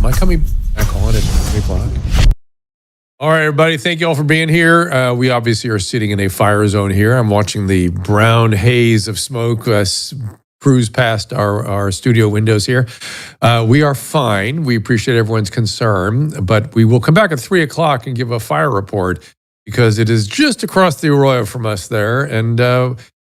I coming back on at 3 o'clock? All right, everybody. Thank you all for being here. We obviously are sitting in a fire zone here. I'm watching the brown haze of smoke cruise past our studio windows here. We are fine. We appreciate everyone's concern, but we will come back at 3 o'clock and give a fire report because it is just across the arroyo from us there. And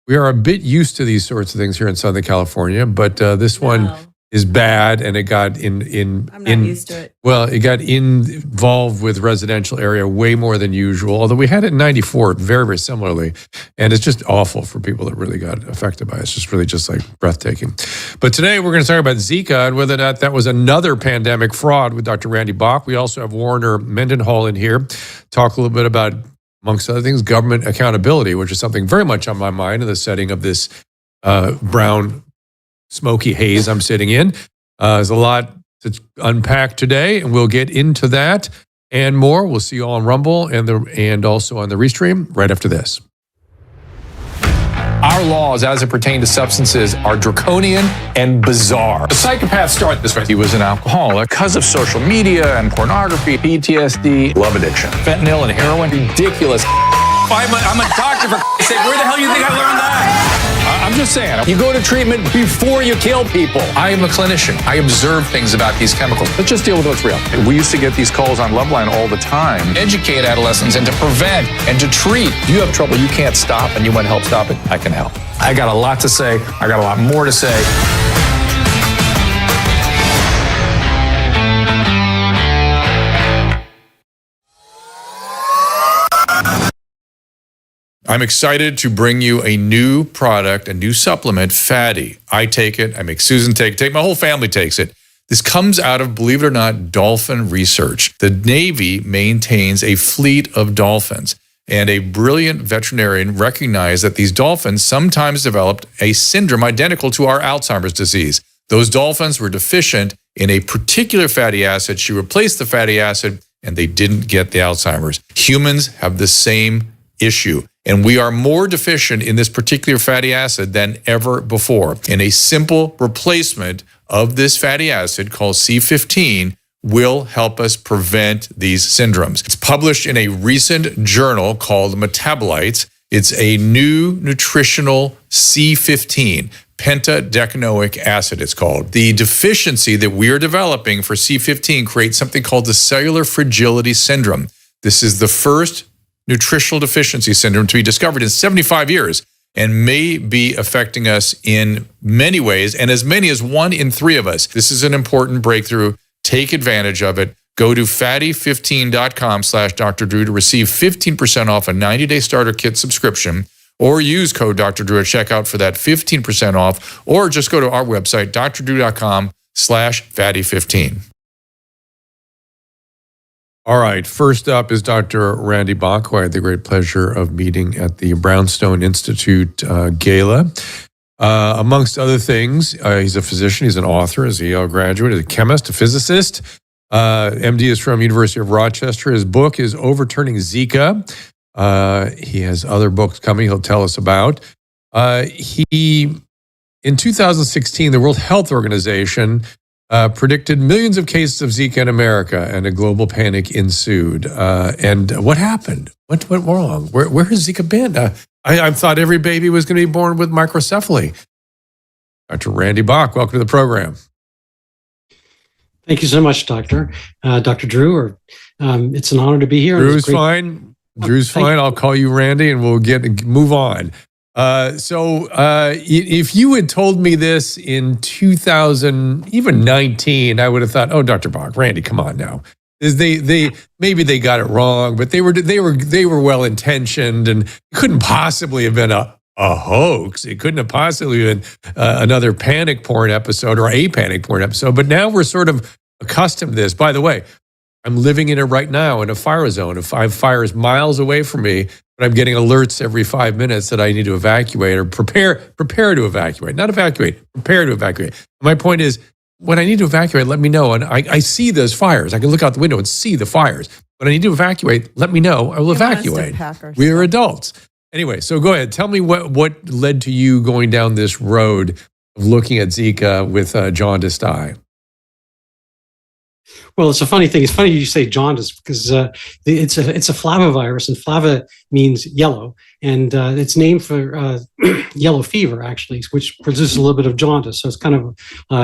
we are a bit used to these sorts of things here in Southern California, but this one is bad, and it got I'm not used to it. Well, it got involved with residential area way more than usual, although we had it in 94 very, very similarly. And it's just awful for people that really got affected by it. It's just really just like breathtaking. But today we're going to talk about Zika and whether or not that was another pandemic fraud with Dr. Randy Bock. We also have Warner Mendenhall in here, talk a little bit about, amongst other things, government accountability, which is something very much on my mind in the setting of this brown smoky haze I'm sitting in. There's a lot to unpack today, and we'll get into that and more. We'll see you all on Rumble and also on the Restream right after this. Our laws, as it pertains to substances, are draconian and bizarre. The psychopaths start this way. He was an alcoholic because of social media and pornography, PTSD, love addiction, fentanyl and heroin. Ridiculous. I'm a doctor, for sake. Where the hell do you think I learned that? I'm just saying, you go to treatment before you kill people. I am a clinician. I observe things about these chemicals. Let's just deal with what's real. We used to get these calls on Loveline all the time. Educate adolescents and to prevent and to treat. If you have trouble you can't stop and you want help stop it, I can help. I got a lot to say. I got a lot more to say. I'm excited to bring you a new product, a new supplement, Fatty. I take it. I make Susan take it. My whole family takes it. This comes out of, believe it or not, dolphin research. The Navy maintains a fleet of dolphins, and a brilliant veterinarian recognized that these dolphins sometimes developed a syndrome identical to our Alzheimer's disease. Those dolphins were deficient in a particular fatty acid. She replaced the fatty acid, and they didn't get the Alzheimer's. Humans have the same issue. And we are more deficient in this particular fatty acid than ever before. And a simple replacement of this fatty acid called C15 will help us prevent these syndromes. It's published in a recent journal called Metabolites. It's a new nutritional C15, pentadecanoic acid it's called. The deficiency that we are developing for C15 creates something called the cellular fragility syndrome. This is the first nutritional deficiency syndrome to be discovered in 75 years and may be affecting us in many ways, and as many as 1 in 3 of us. This is an important breakthrough. Take advantage of it. Go to fatty15.com/Dr. Drew to receive 15% off a 90-day starter kit subscription, or use code Dr. Drew at checkout for that 15% off, or just go to our website, drdrew.com/fatty15. All right. First up is Dr. Randy Bock, who I had the great pleasure of meeting at the Brownstone Institute Gala. Amongst other things, he's a physician, he's an author, he's a Yale graduate, he's a chemist, a physicist. MD is from University of Rochester. His book is Overturning Zika. He has other books coming he'll tell us about. In 2016, the World Health Organization predicted millions of cases of Zika in America, and a global panic ensued. And what happened? What went wrong? Where has Zika been? I thought every baby was going to be born with microcephaly. Dr. Randy Bock, welcome to the program. Thank you so much, Dr. Drew. It's an honor to be here. Drew's fine. Drew's fine. I'll call you Randy, and we'll move on. If you had told me this in 2019, I would have thought, oh, Dr. Bock, Randy, come on now. Maybe they got it wrong, but they were well intentioned, and it couldn't possibly have been a hoax. It couldn't have possibly been another panic porn episode or a panic porn episode. But now we're sort of accustomed to this. By the way, I'm living in it right now in a fire zone. If I have fires miles away from me, but I'm getting alerts every 5 minutes that I need to evacuate or prepare to evacuate. Not evacuate, prepare to evacuate. My point is, when I need to evacuate, let me know. And I see those fires. I can look out the window and see the fires. When I need to evacuate, let me know. I will evacuate. We are adults. Anyway, so go ahead. Tell me what led to you going down this road of looking at Zika with jaundiced eye. Well, it's a funny thing. It's funny you say jaundice because it's a flavovirus, and flava means yellow, and it's named for yellow fever, actually, which produces a little bit of jaundice. So it's kind of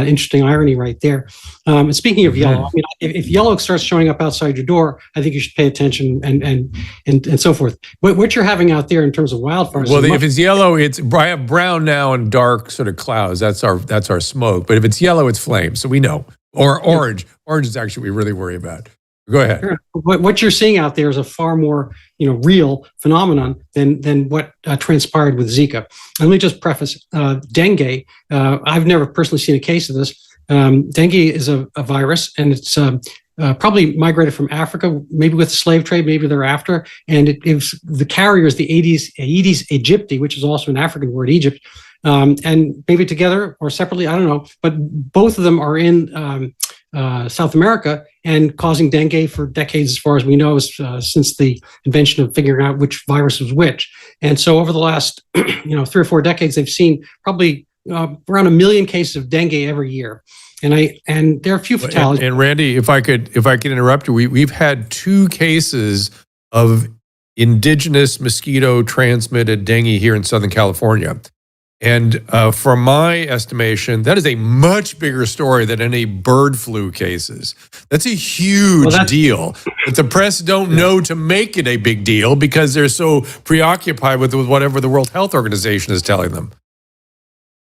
interesting irony right there. And speaking of yellow, I mean, if yellow starts showing up outside your door, I think you should pay attention and so forth. What you're having out there in terms of wildfires? Well, if it's yellow, it's brown now and dark sort of clouds. That's our smoke. But if it's yellow, it's flames. So we know. Or orange. Orange is actually what we really worry about. Go ahead. Sure. What you're seeing out there is a far more, real phenomenon than what transpired with Zika. And let me just preface: dengue. I've never personally seen a case of this. Dengue is a virus, and it's probably migrated from Africa, maybe with the slave trade, maybe thereafter. And the carrier is the Aedes aegypti, which is also an African word, Egypt. And maybe together or separately, I don't know, but both of them are in South America and causing dengue for decades, as far as we know, since the invention of figuring out which virus was which. And so over the last, 3 or 4 decades, they've seen probably around 1 million cases of dengue every year. And there are a few fatalities. And Randy, if I could interrupt you, we've had 2 cases of indigenous mosquito transmitted dengue here in Southern California. And from my estimation, that is a much bigger story than any bird flu cases. That's a huge deal. But the press don't know to make it a big deal because they're so preoccupied with whatever the World Health Organization is telling them.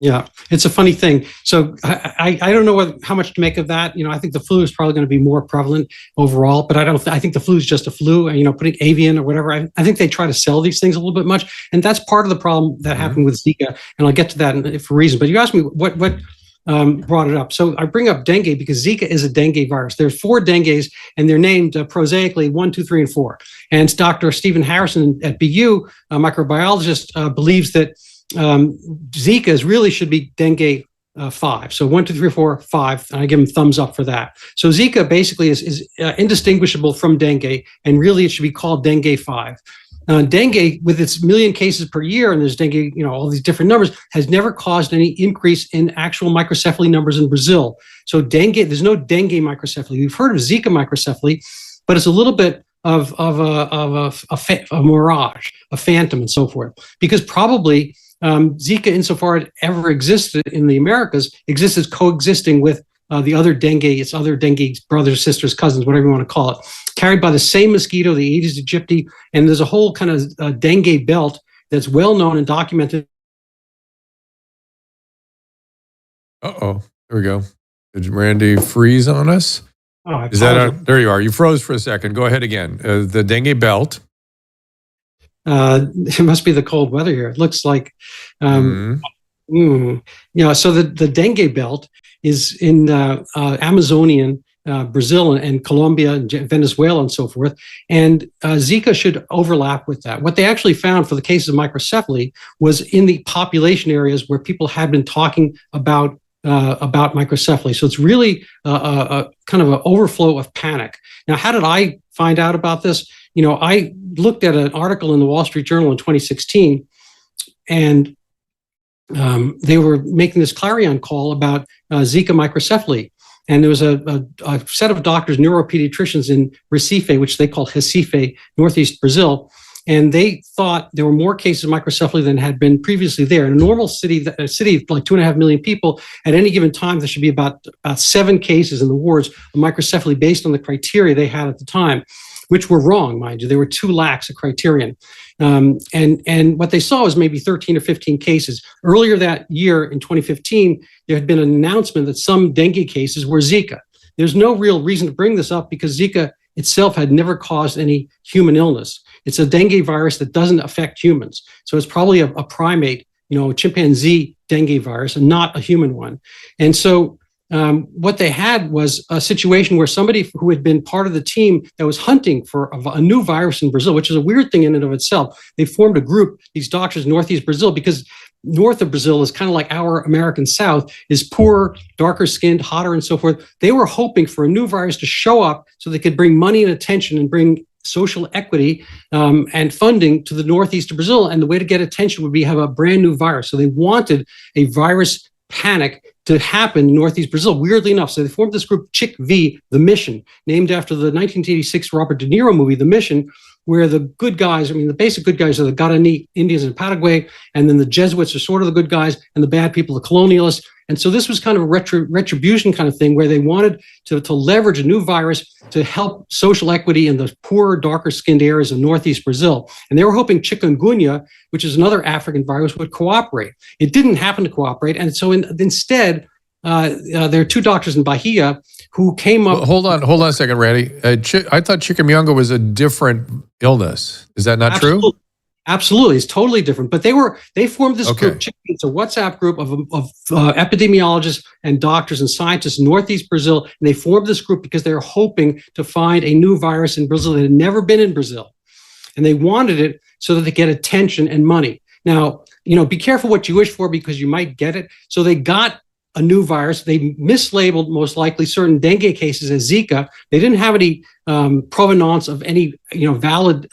Yeah, it's a funny thing. So I don't know how much to make of that. I think the flu is probably going to be more prevalent overall, but I think the flu is just a flu. Putting avian or whatever. I think they try to sell these things a little bit much, and that's part of the problem that happened with Zika. And I'll get to that for a reason. But you asked me what brought it up. So I bring up dengue because Zika is a dengue virus. There's 4 dengues, and they're named prosaically 1, 2, 3, and 4. And Dr. Stephen Harrison at BU, a microbiologist, believes that Zika really should be dengue 5. So 1, 2, 3, 4, 5, and I give him thumbs up for that. So Zika basically is indistinguishable from dengue, and really it should be called dengue 5. Dengue, with its 1 million cases per year, and there's dengue, all these different numbers, has never caused any increase in actual microcephaly numbers in Brazil. So there's no dengue microcephaly. We've heard of Zika microcephaly, but it's a little bit of a mirage, a phantom, and so forth, because probably Zika, insofar as it ever existed in the Americas, exists as coexisting with the other dengue brothers, sisters, cousins, whatever you want to call it, carried by the same mosquito, the Aedes aegypti, and there's a whole kind of dengue belt that's well known and documented. Uh-oh, there we go. Did Randy freeze on us? Oh, Is that there you are. You froze for a second. Go ahead again. The dengue belt. It must be the cold weather here. It looks like, so the dengue belt is in Amazonian Brazil and Colombia and Venezuela and so forth. And Zika should overlap with that. What they actually found for the cases of microcephaly was in the population areas where people had been talking about microcephaly. So it's really a kind of an overflow of panic. Now, how did I find out about this? I looked at an article in the Wall Street Journal in 2016, and they were making this clarion call about Zika microcephaly. And there was a set of doctors, neuropediatricians in Recife, which they call Recife, northeast Brazil. And they thought there were more cases of microcephaly than had been previously there. In a normal city, a city of like 2.5 million people, at any given time, there should be about 7 cases in the wards of microcephaly based on the criteria they had at the time, which were wrong, mind you. They were too lax a criterion. And what they saw was maybe 13 or 15 cases. Earlier that year, in 2015, there had been an announcement that some dengue cases were Zika. There's no real reason to bring this up because Zika itself had never caused any human illness. It's a dengue virus that doesn't affect humans. So it's probably a primate, a chimpanzee dengue virus and not a human one. And so what they had was a situation where somebody who had been part of the team that was hunting for a new virus in Brazil, which is a weird thing in and of itself. They formed a group, these doctors, northeast Brazil, because north of Brazil is kind of like our American South, is poorer, darker skinned, hotter, and so forth. They were hoping for a new virus to show up so they could bring money and attention and bring social equity and funding to the northeast of Brazil. And the way to get attention would be have a brand new virus. So they wanted a virus panic to happen in Northeast Brazil, weirdly enough. So they formed this group, Chick V, The Mission, named after the 1986 Robert De Niro movie, The Mission, where the good guys, the basic good guys are the Guarani Indians in Paraguay, and then the Jesuits are sort of the good guys, and the bad people, the colonialists. And so this was kind of a retribution kind of thing where they wanted to leverage a new virus to help social equity in the poorer, darker skinned areas of Northeast Brazil. And they were hoping chikungunya, which is another African virus, would cooperate. It didn't happen to cooperate. And so instead, there are two doctors in Bahia who came up. Well, hold on a second, Randy. I thought chikungunya was a different illness. Is that not true? Absolutely, it's totally different. But they formed this group. It's a WhatsApp group of epidemiologists and doctors and scientists in Northeast Brazil. And they formed this group because they were hoping to find a new virus in Brazil that had never been in Brazil, and they wanted it so that they get attention and money. Now, be careful what you wish for because you might get it. So they got a new virus. They mislabeled most likely certain dengue cases as Zika. They didn't have any provenance of any valid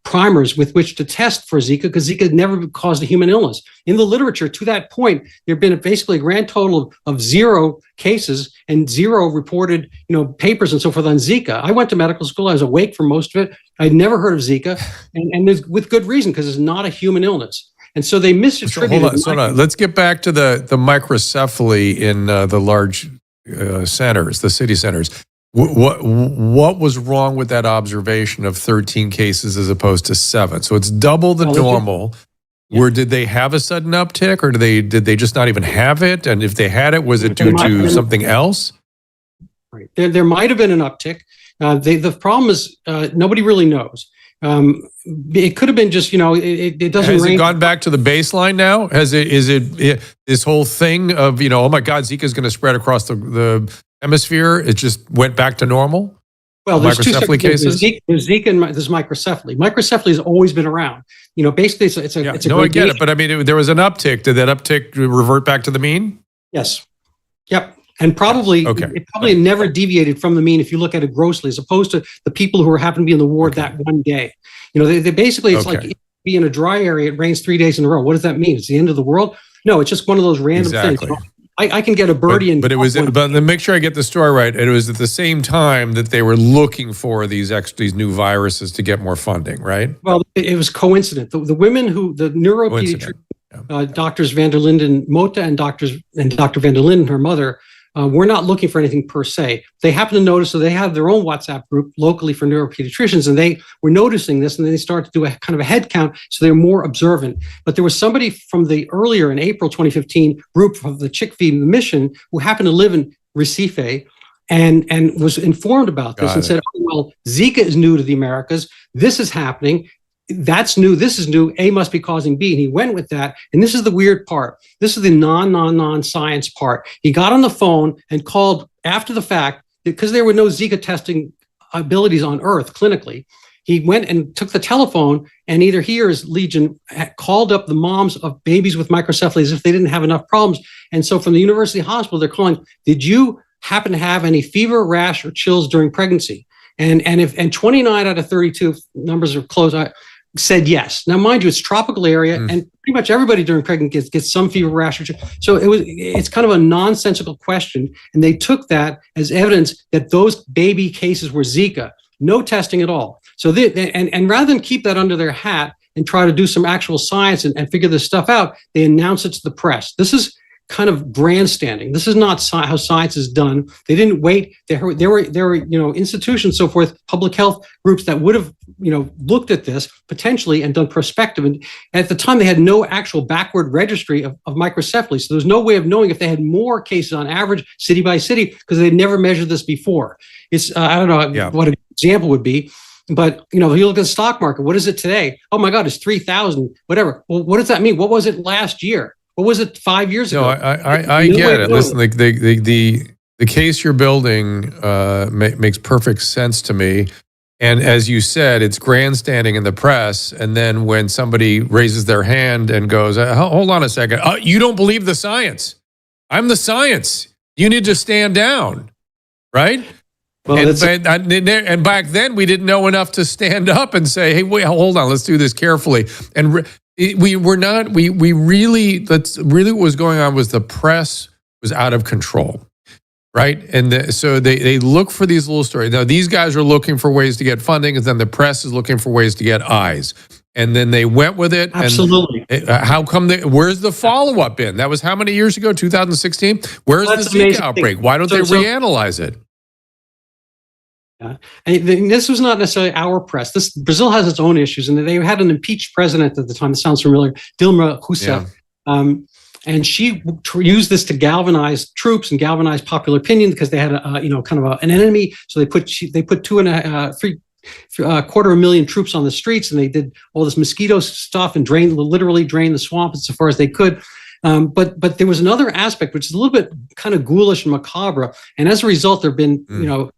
primers with which to test for Zika because Zika had never caused a human illness. In the literature, to that point, there have been basically a grand total of 0 cases and 0 reported papers and so forth on Zika. I went to medical school. I was awake for most of it. I'd never heard of Zika, and with good reason because it's not a human illness. And so they misattributed. Hold on. Let's get back to the microcephaly in the large centers, the city centers. What was wrong with that observation of 13 cases as opposed to 7? So it's double the normal. Yeah. Did they have a sudden uptick, or did they just not even have it? And if they had it, was it due to something else? Right. There might have been an uptick. The problem is nobody really knows. It could have been just, it doesn't. Has it gone back to the baseline now? Is it this whole thing of, oh my God, Zika is going to spread across the hemisphere? It just went back to normal? Well, there's microcephaly cases. There's Zika and there's microcephaly. Microcephaly has always been around. Basically it's a I get it, but there was an uptick. Did that uptick revert back to the mean? Yes. Yep. And probably it probably never deviated from the mean if you look at it grossly, as opposed to the people who happen to be in the ward that one day. They basically, it's like be in a dry area, it rains 3 days in a row. What does that mean? It's the end of the world? No, it's just one of those random things. I can get a birdie but then make sure I get the story right. It was at the same time that they were looking for these new viruses to get more funding, right? Well, it was coincident. The women the neuropediatrician, Doctors van der Linden Mota and Dr. van der Linden, her mother, we're not looking for anything per se. They happen to notice, so they have their own WhatsApp group locally for neuropediatricians, and they were noticing this, and then they started to do a kind of a head count, so they're more observant. But there was somebody from the earlier, in April 2015, group of the Chick V Mission who happened to live in Recife and was informed about this and said, oh, well, Zika is new to the Americas. This is happening. That's new. This is new. A must be causing B. And he went with that. And this is the weird part. This is the non-science part. He got on the phone and called after the fact because there were no Zika testing abilities on Earth clinically. He went and took the telephone, and either he or his legion called up the moms of babies with microcephaly as if they didn't have enough problems. And so from the university hospital, they're calling, did you happen to have any fever, rash, or chills during pregnancy? And 29 out of 32 numbers are close. Said yes. Now, mind you, it's tropical area, and pretty much everybody during pregnancy gets some fever, rash, or so it's kind of a nonsensical question, and they took that as evidence that those baby cases were Zika. No testing at all. So and rather than keep that under their hat and try to do some actual science and figure this stuff out, they announce it to the press. This is kind of grandstanding. This is not how science is done. They didn't wait. There were institutions, so forth, public health groups that would have looked at this potentially and done prospective. And at the time, they had no actual backward registry of microcephaly. So there's no way of knowing if they had more cases on average, city by city, because they'd never measured this before. It's I don't know what an example would be. But, if you look at the stock market, what is it today? Oh my God, it's 3,000, whatever. Well, what does that mean? What was it last year? What was it 5 years ago? No, I get it. Listen, the case you're building makes perfect sense to me. And as you said, it's grandstanding in the press. And then when somebody raises their hand and goes, hold on a second, you don't believe the science. I'm the science. You need to stand down, right? Well, and back then, we didn't know enough to stand up and say, hey, wait, hold on, let's do this carefully. And what was going on was the press was out of control. Right. And so they look for these little stories. Now, these guys are looking for ways to get funding, and then the press is looking for ways to get eyes. And then they went with it. Absolutely. And how come where's the follow-up in? That was how many years ago? 2016? Where's the Zika outbreak? Why don't they reanalyze it? Yeah. And this was not necessarily our press. Brazil has its own issues, and they had an impeached president at the time. That sounds familiar, Dilma Rousseff. Yeah. And she used this to galvanize troops and galvanize popular opinion because they had an enemy. So they put 2.25 troops on the streets, and they did all this mosquito stuff and literally drained the swamp as far as they could. But there was another aspect which is a little bit kind of ghoulish and macabre, and as a result, there've been the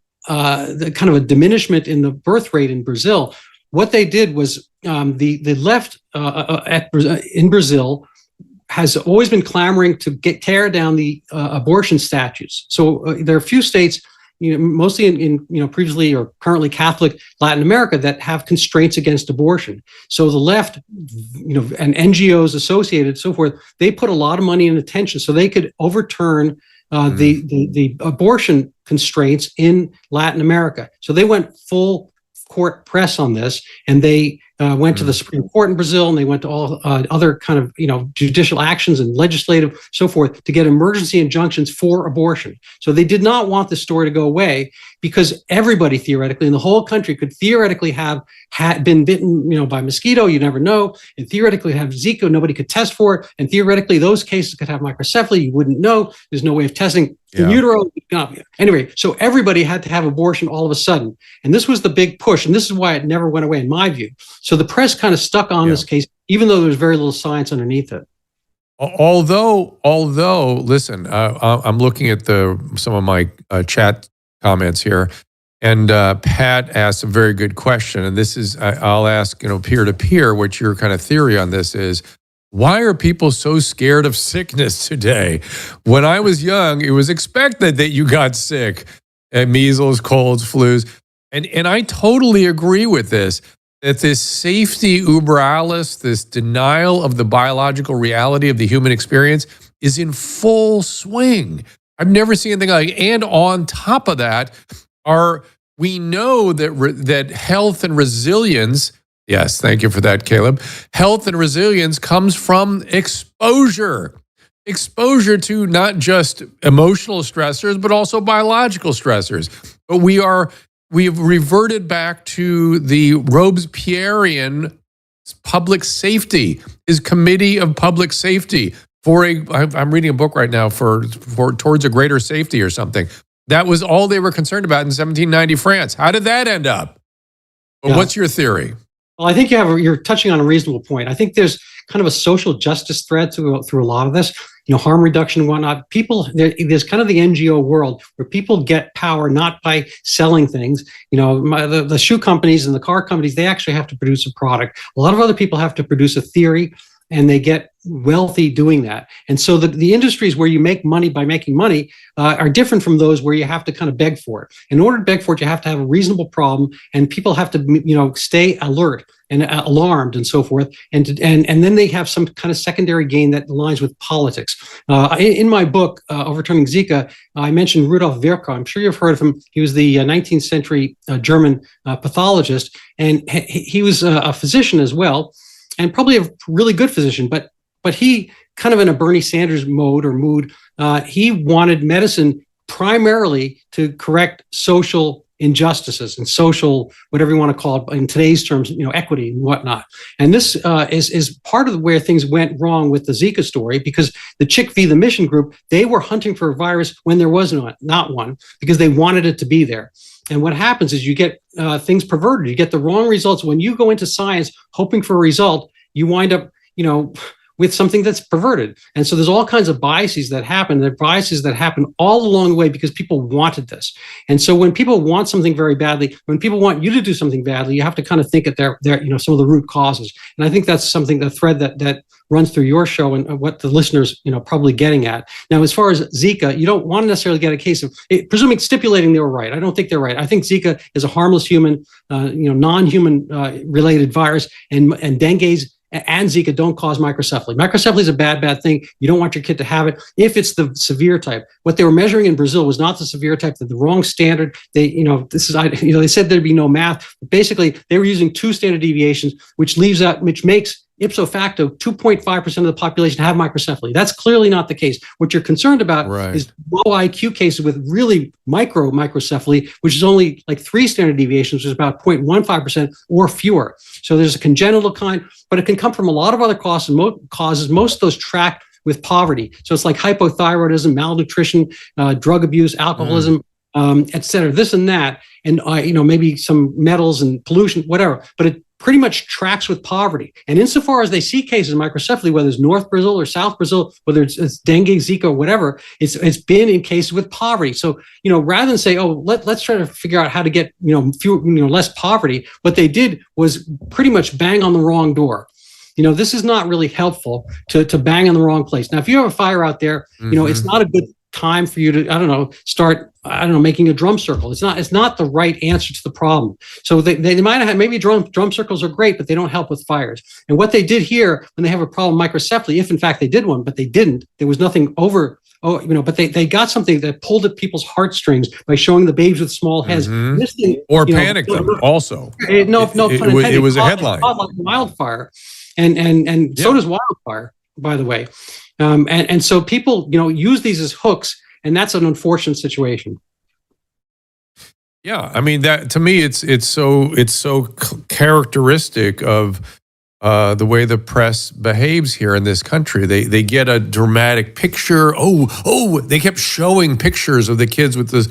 kind of a diminishment in the birth rate in Brazil. What they did was the left in Brazil has always been clamoring to tear down the abortion statutes. So there are a few states, mostly in previously or currently Catholic Latin America, that have constraints against abortion. So the left, and NGOs associated, so forth, they put a lot of money and attention so they could overturn the abortion constraints in Latin America. So they went full court press on this, and they went to the Supreme Court in Brazil, and they went to all other kind of judicial actions and legislative so forth to get emergency injunctions for abortion. So they did not want this story to go away, because everybody theoretically in the whole country could theoretically have been bitten by mosquito. You never know. And theoretically have Zika. Nobody could test for it. And theoretically those cases could have microcephaly. You wouldn't know. There's no way of testing in utero. Anyway, so everybody had to have abortion all of a sudden. And this was the big push. And this is why it never went away, in my view. So the press kind of stuck on this case, even though there was very little science underneath it. Although, listen, I'm looking at some of my chat comments here, and Pat asked a very good question. And this is, I'll ask, peer to peer, what your kind of theory on this is. Why are people so scared of sickness today? When I was young, it was expected that you got sick, measles, colds, flus. And I totally agree with this, that this safety uber alles, this denial of the biological reality of the human experience is in full swing. I've never seen anything like it. And on top of that, we know that health and resilience, yes, thank you for that, Caleb. Health and resilience comes from exposure. Exposure to not just emotional stressors, but also biological stressors. But we have reverted back to the Robespierrean public safety, his committee of public safety I'm reading a book right now for towards a greater safety or something. That was all they were concerned about in 1790 France. How did that end up? Well, what's your theory? Well, I think you're touching on a reasonable point. I think there's kind of a social justice thread through a lot of this, harm reduction and whatnot. There's kind of the NGO world where people get power not by selling things. The shoe companies and the car companies, they actually have to produce a product. A lot of other people have to produce a theory, and they get wealthy doing that. And so the industries where you make money by making money are different from those where you have to kind of beg for it. In order to beg for it, you have to have a reasonable problem, and people have to, stay alert and alarmed and so forth. And then they have some kind of secondary gain that aligns with politics. In my book, Overturning Zika, I mentioned Rudolf Virchow. I'm sure you've heard of him. He was the 19th century German pathologist, and he was a physician as well, and probably a really good physician, but he kind of in a Bernie Sanders mood, he wanted medicine primarily to correct social injustices and social, whatever you want to call it in today's terms, equity and whatnot. And this is part of where things went wrong with the Zika story, because the Chick v. the Mission Group, they were hunting for a virus when there was not one, because they wanted it to be there. And what happens is you get things perverted. You get the wrong results. When you go into science hoping for a result, you wind up, with something that's perverted. And so there's all kinds of biases that happen. There are biases that happen all along the way because people wanted this. And so when people want something very badly, when people want you to do something badly, you have to kind of think at their some of the root causes. And I think that's the thread that runs through your show and what the listeners, probably getting at. Now, as far as Zika, you don't want to necessarily get a case of stipulating they were right. I don't think they're right. I think Zika is a harmless human, non-human related virus, and dengue's and Zika don't cause microcephaly. Microcephaly is a bad thing. You don't want your kid to have it if it's the severe type. What they were measuring in Brazil was not the severe type, the wrong standard. They said there'd be no math. But basically, they were using 2 standard deviations, which makes ipso facto 2.5% of the population have microcephaly. That's clearly not the case. What you're concerned about is low IQ cases with really microcephaly, which is only like 3 standard deviations, which is about 0.15% or fewer. So there's a congenital kind, but it can come from a lot of other causes. Most of those track with poverty. So it's like hypothyroidism, malnutrition, drug abuse, alcoholism, et cetera, this and that, and maybe some metals and pollution, whatever. But it pretty much tracks with poverty. And insofar as they see cases of microcephaly, whether it's North Brazil or South Brazil, whether it's dengue, Zika, or whatever, it's been in cases with poverty. So, rather than say, let's try to figure out how to get, less poverty, what they did was pretty much bang on the wrong door. This is not really helpful to bang on the wrong place. Now, if you have a fire out there, it's not a good time for you to, start making a drum circle. It's not the right answer to the problem. So they might have, maybe drum circles are great, but they don't help with fires. And what they did here, when they have a problem with microcephaly, if in fact they did one, but they didn't, there was nothing but they got something that pulled at people's heartstrings by showing the babies with small heads. Or panicked them also. It was a headline. Like wildfire. And so does wildfire, by the way. And so people, use these as hooks, and that's an unfortunate situation. Yeah, I mean, that to me, it's so characteristic of the way the press behaves here in this country. They get a dramatic picture. They kept showing pictures of the kids with this,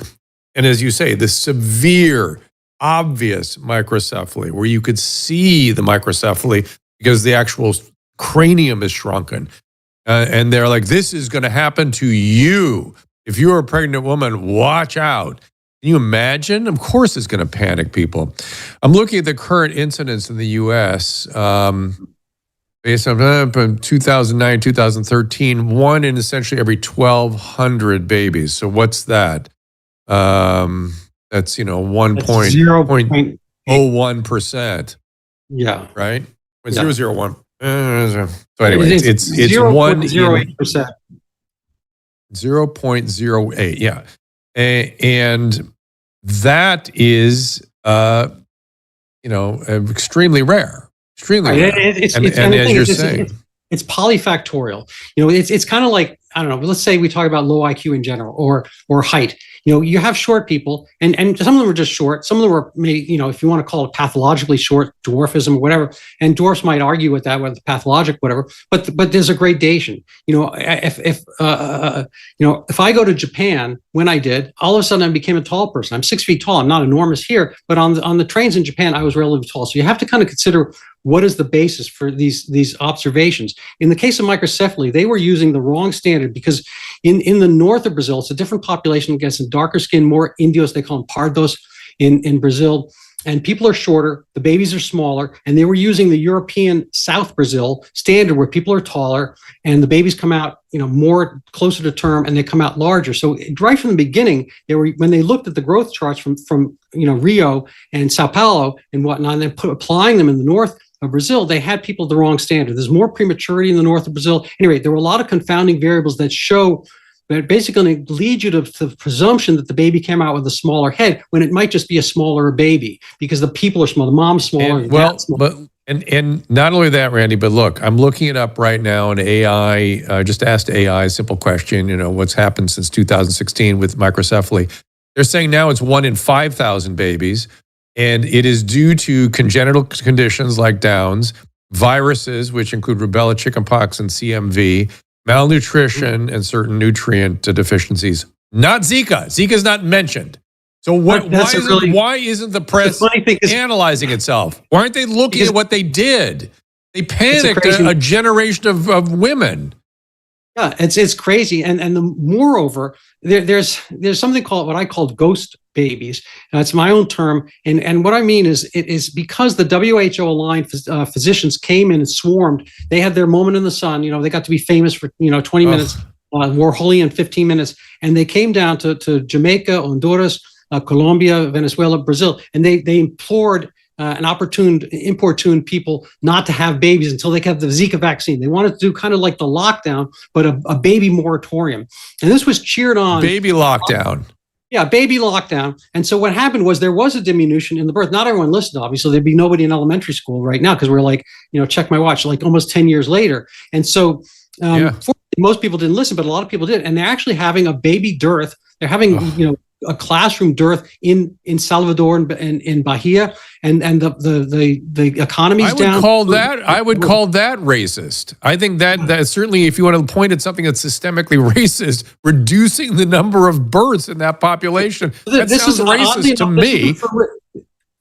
and as you say, the severe, obvious microcephaly, where you could see the microcephaly because the actual cranium is shrunken. And they're like, this is going to happen to you. If you're a pregnant woman, watch out. Can you imagine? Of course it's going to panic people. I'm looking at the current incidence in the U.S. Based on 2009, 2013, 1 in essentially every 1,200 babies. So what's that? That's 1.01%. Yeah. Right? 0.001. So anyway, it's 0.08%. 0.08. Yeah. And that is, extremely rare. Extremely rare. And as you're saying, it's polyfactorial. It's kind of like, I don't know, let's say we talk about low IQ in general or height. You have short people, and some of them are just short. Some of them are maybe, if you want to call it pathologically short, dwarfism or whatever. And dwarfs might argue with that, whether it's pathologic, whatever. But there's a gradation. If I go to Japan, when I did, all of a sudden I became a tall person. I'm 6 feet tall. I'm not enormous here, but on the trains in Japan, I was relatively tall. So you have to kind of consider what is the basis for these observations. In the case of microcephaly, they were using the wrong standard because in the north of Brazil, it's a different population, gets in darker skin, more indios, they call them pardos in Brazil, and people are shorter, the babies are smaller, and they were using the European South Brazil standard where people are taller and the babies come out, more closer to term, and they come out larger. So right from the beginning, when they looked at the growth charts from Rio and Sao Paulo and whatnot, and then applying them in the north of Brazil, they had people the wrong standard. There's more prematurity in the north of Brazil. Anyway, there were a lot of confounding variables that show that basically lead you to the presumption that the baby came out with a smaller head when it might just be a smaller baby because the people are small, the mom's smaller. And not only that, Randy, but look, I'm looking it up right now in AI. Just asked AI a simple question. What's happened since 2016 with microcephaly? They're saying now it's 1 in 5,000 babies. And it is due to congenital conditions like Downs, viruses, which include rubella, chickenpox, and CMV, malnutrition, and certain nutrient deficiencies. Not Zika. Zika is not mentioned. So why isn't the press analyzing itself? Why aren't they looking at what they did? They panicked a generation of women. Yeah, it's crazy, and moreover, there's something called what I call ghost babies. It's my own term, and what I mean is it is because the WHO aligned physicians came in and swarmed. They had their moment in the sun. They got to be famous for 20 minutes, Warholian 15 minutes, and they came down to Jamaica, Honduras, Colombia, Venezuela, Brazil, and they implored and importune people not to have babies until they have the Zika vaccine. They wanted to do kind of like the lockdown, but a baby moratorium. And this was cheered on. Baby lockdown. Yeah, baby lockdown. And so what happened was there was a diminution in the birth. Not everyone listened, obviously. There'd be nobody in elementary school right now because we're like, check my watch, like almost 10 years later. And so fortunately, most people didn't listen, but a lot of people did. And they're actually having a baby dearth. They're having, a classroom dearth in Salvador and in Bahia, and the economy's down. I would call that racist. I think that certainly, if you want to point at something that's systemically racist, reducing the number of births in that population, that sounds racist to me.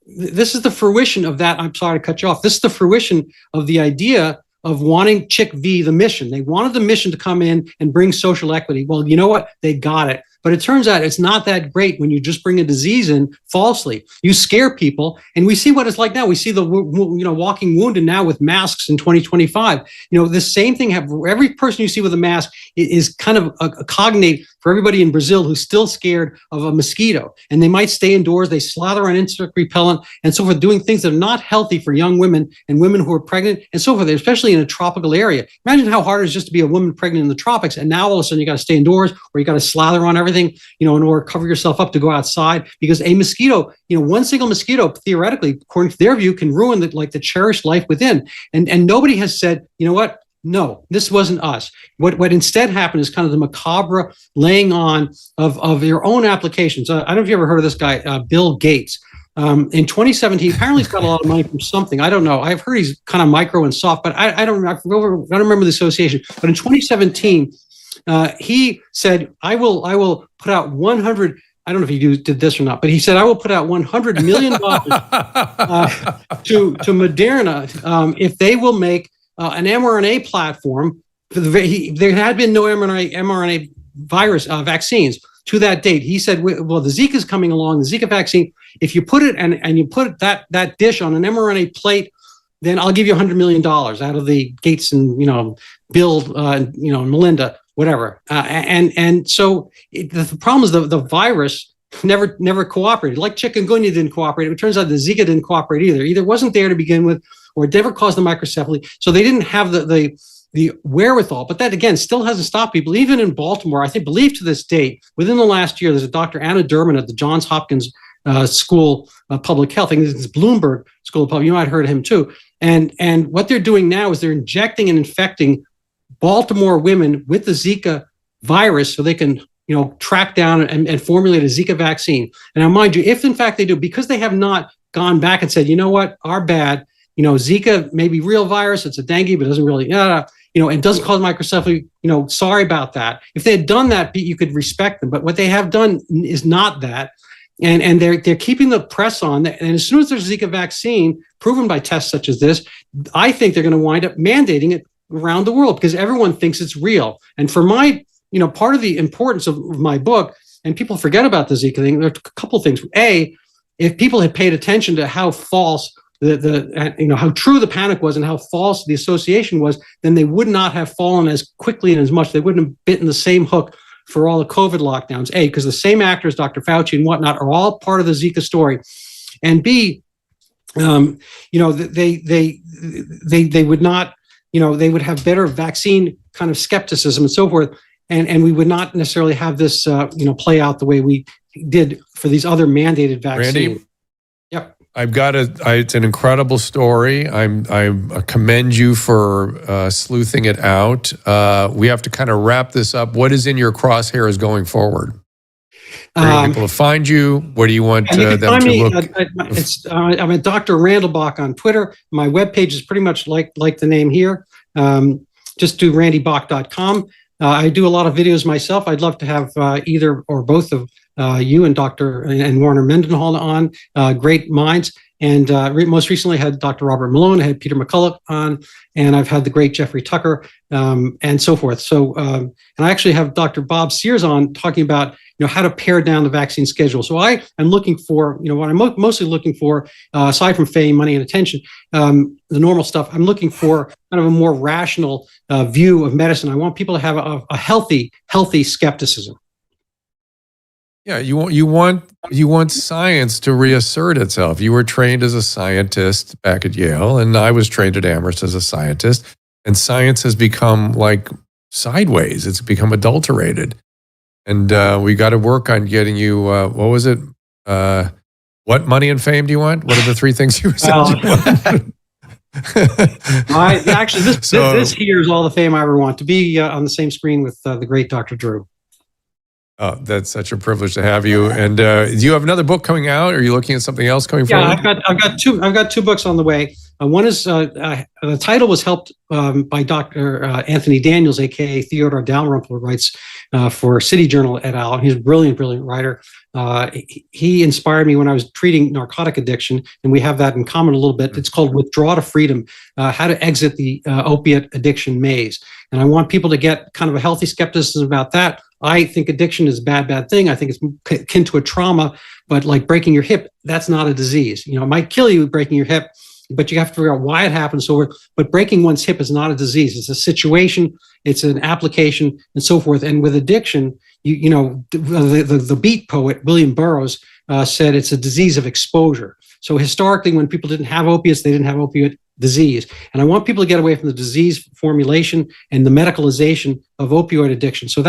This is the fruition of that. I'm sorry to cut you off. This is the fruition of the idea of wanting Chick V, the mission. They wanted the mission to come in and bring social equity. Well, you know what? They got it. But it turns out it's not that great when you just bring a disease in falsely. You scare people, and we see what it's like now. We see the walking wounded now with masks in 2025. The same thing. Every person you see with a mask is kind of a cognate for everybody in Brazil who's still scared of a mosquito, and they might stay indoors. They slather on insect repellent and so forth, doing things that are not healthy for young women and women who are pregnant and so forth, especially in a tropical area. Imagine how hard it is just to be a woman pregnant in the tropics, and now all of a sudden you got to stay indoors or you got to slather on everything, in order to cover yourself up to go outside, because a mosquito, one single mosquito, theoretically, according to their view, can ruin the cherished life within. And nobody has said, you know what? No, this wasn't us. What instead happened is kind of the macabre laying on of your own applications. I don't know if you ever heard of this guy, Bill Gates. In 2017, apparently he's got a lot of money from something. I don't know. I've heard he's kind of micro and soft, but I don't remember the association. But in 2017, he said, I will put out 100. I don't know if he did this or not, but he said, I will put out $100 million to Moderna if they will make an mRNA platform. There had been no mRNA virus vaccines to that date. He said, well, the Zika is coming along, the Zika vaccine. If you put it and you put that dish on an mRNA plate, then I'll give you $100 million out of the Gates and Bill and Melinda, whatever. And so the problem is the virus never cooperated. Like chikungunya didn't cooperate. It turns out the Zika didn't cooperate either. Either it wasn't there to begin with, or it never caused the microcephaly. So they didn't have the wherewithal. But that, again, still hasn't stopped people. Even in Baltimore, I believe to this date, within the last year, there's a Dr. Anna Durman at the Johns Hopkins School of Public Health. I think this is Bloomberg School of Public. You might have heard of him too. And what they're doing now is they're injecting and infecting Baltimore women with the Zika virus so they can track down and formulate a Zika vaccine. And now, mind you, if in fact they do, because they have not gone back and said, you know what, our bad, Zika may be real virus, it's a dengue, but it doesn't really, and doesn't cause microcephaly, sorry about that. If they had done that, you could respect them. But what they have done is not that. And they're keeping the press on. And as soon as there's a Zika vaccine proven by tests such as this, I think they're going to wind up mandating it around the world because everyone thinks it's real. And for my, part of the importance of my book, and people forget about the Zika thing, there are a couple of things. A, if people had paid attention to how false how true the panic was and how false the association was, then they would not have fallen as quickly and as much. They wouldn't have bitten the same hook for all the COVID lockdowns. A, because the same actors, Dr. Fauci and whatnot, are all part of the Zika story. And B, they would not, they would have better vaccine kind of skepticism and so forth. And we would not necessarily have this, play out the way we did for these other mandated vaccines. Randy? Yep. It's an incredible story. I commend you for sleuthing it out. We have to kind of wrap this up. What is in your crosshairs going forward? Where are people to find you? Where do you want them to look? I'm at Dr. Randall Bock on Twitter. My webpage is pretty much like the name here. Just do randybock.com. I do a lot of videos myself. I'd love to have either or both of you and Dr. and Warner Mendenhall on, great minds. And most recently I had Dr. Robert Malone, I had Peter McCullough on, and I've had the great Jeffrey Tucker, and so forth. So, and I actually have Dr. Bob Sears on talking about, how to pare down the vaccine schedule. So I am looking for, what I'm mostly looking for, aside from fame, money, and attention, the normal stuff, I'm looking for kind of a more rational view of medicine. I want people to have a healthy skepticism. Yeah, you want science to reassert itself. You were trained as a scientist back at Yale, and I was trained at Amherst as a scientist. And science has become like sideways. It's become adulterated, and we got to work on getting you. What was it? What money and fame do you want? What are the three things you said you want? Actually, this here is all the fame I ever want, to be on the same screen with the great Dr. Drew. Oh, that's such a privilege to have you. And do you have another book coming out? Are you looking at something else coming forward? I've got two books on the way. One is the title was helped by Dr. Anthony Daniels, aka Theodore Dalrymple, who writes for City Journal et al. He's a brilliant writer. He inspired me when I was treating narcotic addiction, and we have that in common a little bit. It's called Withdraw to Freedom, How to Exit the Opiate Addiction Maze. And I want people to get kind of a healthy skepticism about that. I think addiction is a bad thing. I think it's akin to a trauma, but like breaking your hip, that's not a disease. You know, it might kill you breaking your hip, but you have to figure out why it happened. But breaking one's hip is not a disease. It's a situation, it's an application, and so forth. And with addiction, the beat poet, William Burroughs, said it's a disease of exposure. So historically, when people didn't have opiates, they didn't have opiate disease. And I want people to get away from the disease formulation and the medicalization of opioid addiction. So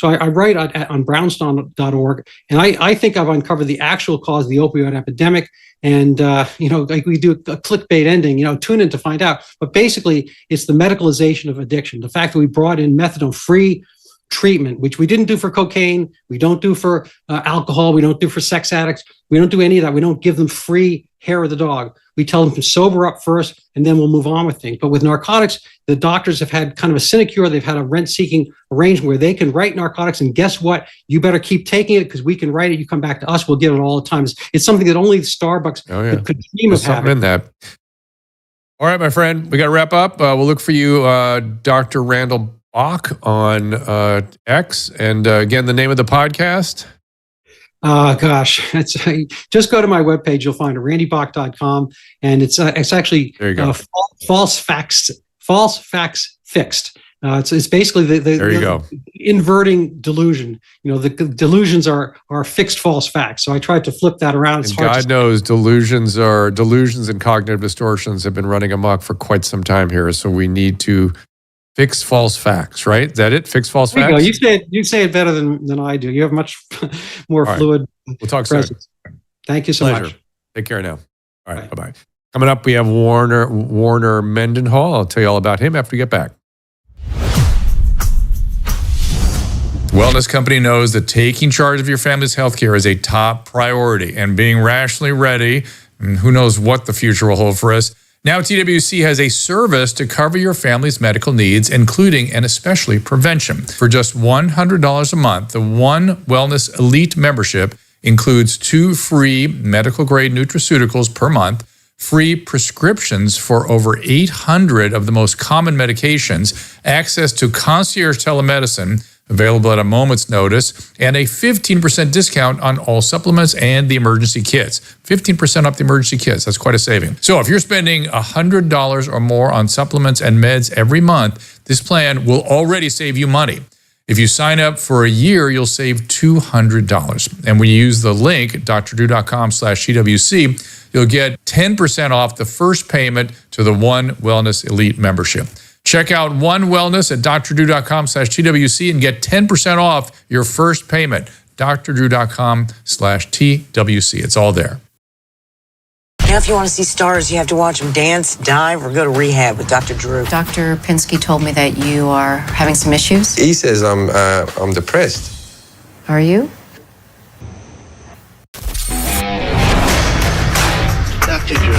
I write on brownstone.org, and I think I've uncovered the actual cause of the opioid epidemic. And, like we do a clickbait ending, tune in to find out. But basically, it's the medicalization of addiction. The fact that we brought in methadone-free treatment, which we didn't do for cocaine, we don't do for alcohol, we don't do for sex addicts, we don't do any of that. We don't give them free hair of the dog. We tell them to sober up first, and then we'll move on with things. But with narcotics, the doctors have had kind of a sinecure. They've had a rent-seeking arrangement where they can write narcotics, and guess what? You better keep taking it because we can write it. You come back to us, we'll give it all the time. It's something that only Starbucks could dream of having. In that. All right, my friend, we got to wrap up. We'll look for you, Dr. Randall Bock on X. And again, the name of the podcast? It's just go to my webpage. You'll find it, randybock.com. And it's actually false facts fixed. It's basically the inverting delusion. The delusions are fixed false facts. So I tried to flip that around. And God knows delusions and cognitive distortions have been running amok for quite some time here. So we need to fix false facts, right? Is that it? Fix false facts? You say it better than I do. You have much more fluid. We'll talk presence. Soon. Thank you so much. Take care now. All right. Bye-bye. Coming up, we have Warner Mendenhall. I'll tell you all about him after we get back. Wellness company knows that taking charge of your family's healthcare is a top priority, and being rationally ready, and who knows what the future will hold for us. Now TWC has a service to cover your family's medical needs, including and especially prevention. For just $100 a month, the One Wellness Elite membership includes 2 free medical-grade nutraceuticals per month, free prescriptions for over 800 of the most common medications, access to concierge telemedicine, available at a moment's notice, and a 15% discount on all supplements and the emergency kits. 15% off the emergency kits. That's quite a saving. So if you're spending $100 or more on supplements and meds every month, this plan will already save you money. If you sign up for a year, you'll save $200. And when you use the link, drdrew.com/TWC, you'll get 10% off the first payment to the One Wellness Elite membership. Check out One Wellness at drdrew.com/TWC and get 10% off your first payment. drdrew.com/TWC. It's all there. If you want to see stars, you have to watch them dance, dive, or go to rehab with Dr. Drew. Dr. Pinsky told me that you are having some issues. He says I'm depressed. Are you? Dr. Drew.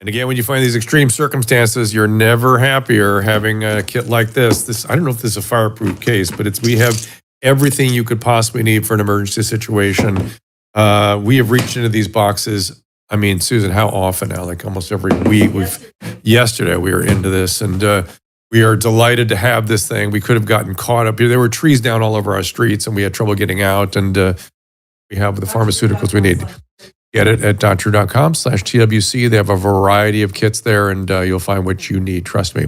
And again, when you find these extreme circumstances, you're never happier having a kit like this. I don't know if this is a fireproof case, but we have everything you could possibly need for an emergency situation. We have reached into these boxes. I mean, Susan, how often now? Like almost every week. Yesterday we were into this, and we are delighted to have this thing. We could have gotten caught up here. There were trees down all over our streets, and we had trouble getting out. And we have the pharmaceuticals we need. Get it at drdrew.com/TWC. They have a variety of kits there, and you'll find what you need. Trust me.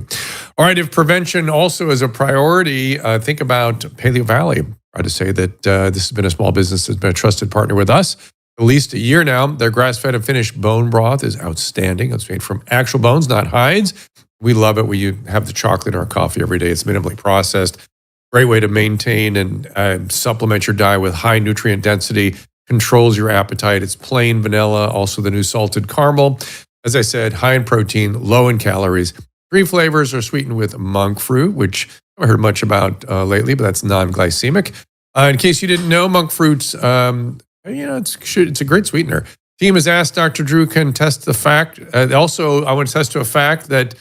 All right. If prevention also is a priority, think about Paleo Valley. Proud to say that this has been a small business that's been a trusted partner with us at least a year now. Their grass-fed and finished bone broth is outstanding. It's made from actual bones, not hides. We love it. We have the chocolate in our coffee every day. It's minimally processed. Great way to maintain and supplement your diet with high nutrient density. Controls your appetite. It's plain vanilla, also the new salted caramel. As I said, high in protein, low in calories. 3 flavors are sweetened with monk fruit, which I haven't heard much about lately, but that's non-glycemic. In case you didn't know, monk fruits, it's a great sweetener. Team has asked Dr. Drew can test the fact. Also, I want to test to a fact that,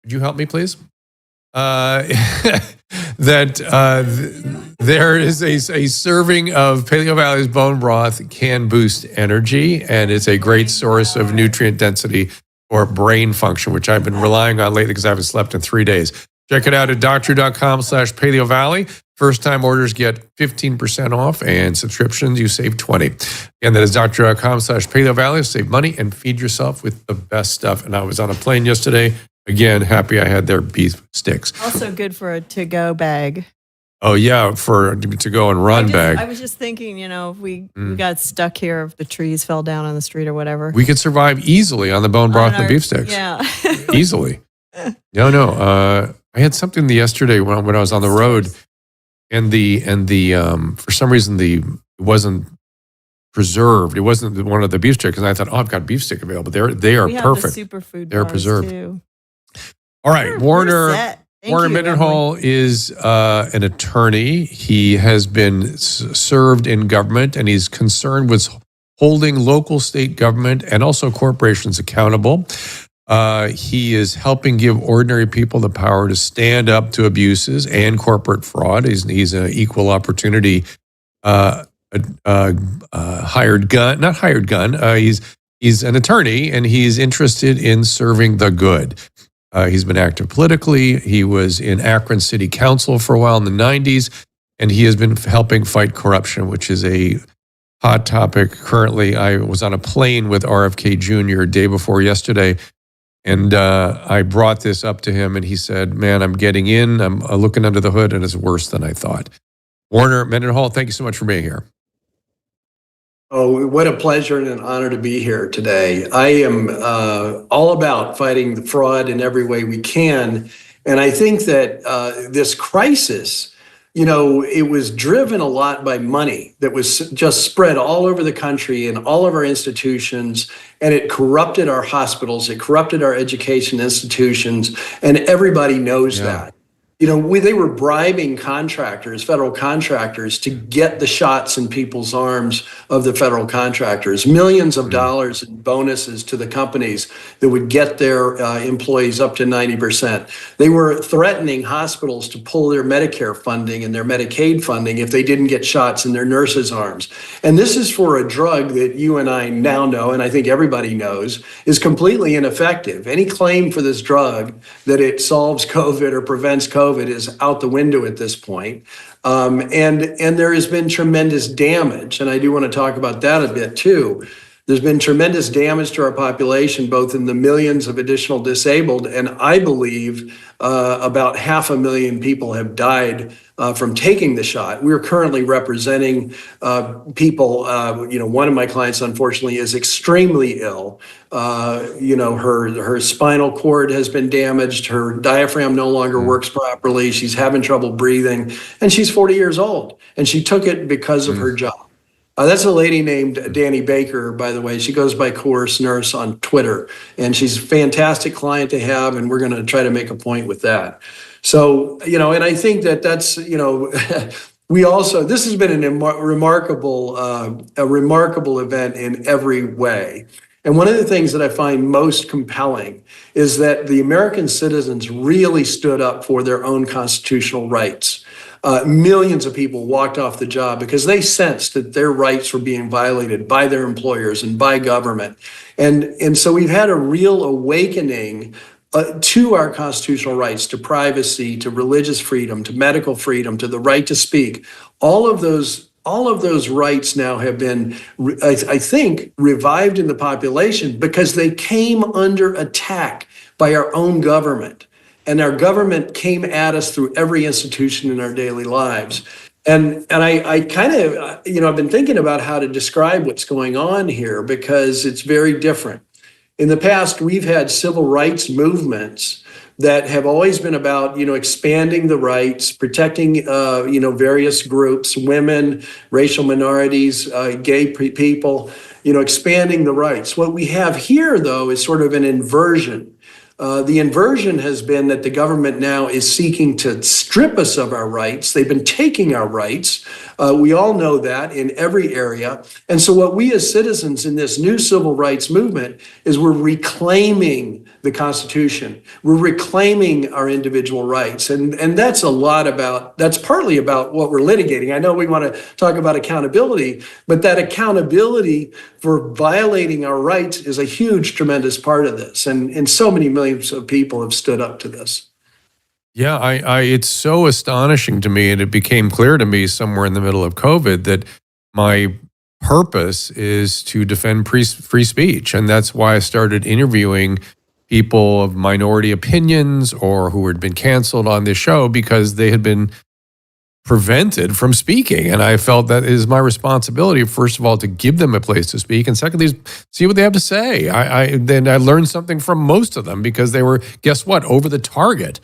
would you help me, please? There is a serving of Paleo Valley's bone broth can boost energy, and it's a great source of nutrient density for brain function, which I've been relying on lately because I haven't slept in 3 days. Check it out at doctor.com/Paleo Valley. First-time orders get 15% off, and subscriptions, you save 20. And that is doctor.com/Paleo Valley. Save money and feed yourself with the best stuff. And I was on a plane yesterday. Again, happy I had their beef sticks. Also good for a to-go bag. Oh, yeah, for to-go and run bag. I was just thinking, if we got stuck here, if the trees fell down on the street or whatever. We could survive easily on the bone broth and beef sticks. Yeah. Easily. No. I had something yesterday when I was on the road, and the for some reason it wasn't preserved. It wasn't one of the beef sticks, and I thought, I've got beef stick available. They are we have perfect. The superfood They're bars preserved. Too. All right, Warner you, Mendenhall is an attorney. He has been served in government, and he's concerned with holding local, state government, and also corporations accountable. He is helping give ordinary people the power to stand up to abuses and corporate fraud. He's an equal opportunity hired gun, not hired gun. He's an attorney, and he's interested in serving the good. He's been active politically. He was in Akron City Council for a while in the 90s, and he has been helping fight corruption, which is a hot topic currently. I was on a plane with RFK Jr. day before yesterday, and I brought this up to him, and he said, man, I'm getting in. I'm looking under the hood, and it's worse than I thought. Warner Mendenhall, thank you so much for being here. Oh, what a pleasure and an honor to be here today. I am all about fighting the fraud in every way we can. And I think that this crisis, it was driven a lot by money that was just spread all over the country and all of our institutions, and it corrupted our hospitals, it corrupted our education institutions, and everybody knows that. They were bribing contractors, federal contractors, to get the shots in people's arms of the federal contractors. Millions of dollars in bonuses to the companies that would get their employees up to 90%. They were threatening hospitals to pull their Medicare funding and their Medicaid funding if they didn't get shots in their nurses' arms. And this is for a drug that you and I now know, and I think everybody knows, is completely ineffective. Any claim for this drug that it solves COVID or prevents COVID is out the window at this point. And there has been tremendous damage. And I do want to talk about that a bit too. There's been tremendous damage to our population, both in the millions of additional disabled, and I believe about 500,000 people have died from taking the shot. We're currently representing people. One of my clients, unfortunately, is extremely ill. Her spinal cord has been damaged. Her diaphragm no longer works properly. She's having trouble breathing, and she's 40 years old, and she took it because of her job. That's a lady named Danny Baker, by the way. She goes by Course Nurse on Twitter, and she's a fantastic client to have, and we're going to try to make a point with that. So, and I think that's, we also, this has been a remarkable event in every way. And one of the things that I find most compelling is that the American citizens really stood up for their own constitutional rights. Millions of people walked off the job because they sensed that their rights were being violated by their employers and by government. And so we've had a real awakening to our constitutional rights, to privacy, to religious freedom, to medical freedom, to the right to speak. All of those rights now have been, I think, revived in the population because they came under attack by our own government. and our government came at us through every institution in our daily lives. And I kind of, I've been thinking about how to describe what's going on here because it's very different. In the past, we've had civil rights movements that have always been about, expanding the rights, protecting, various groups, women, racial minorities, gay people, expanding the rights. What we have here, though, is sort of an inversion. The inversion has been that the government now is seeking to strip us of our rights. They've been taking our rights. We all know that in every area. And so what we as citizens in this new civil rights movement is we're reclaiming the Constitution. We're reclaiming our individual rights. And that's that's partly about what we're litigating. I know we want to talk about accountability, but that accountability for violating our rights is a huge, tremendous part of this. And so many millions of people have stood up to this. Yeah, it's so astonishing to me, and it became clear to me somewhere in the middle of COVID that my purpose is to defend free speech, and that's why I started interviewing people of minority opinions or who had been canceled on this show because they had been prevented from speaking. And I felt that it is my responsibility, first of all, to give them a place to speak, and secondly, see what they have to say. Then I learned something from most of them because they were, guess what, over the target.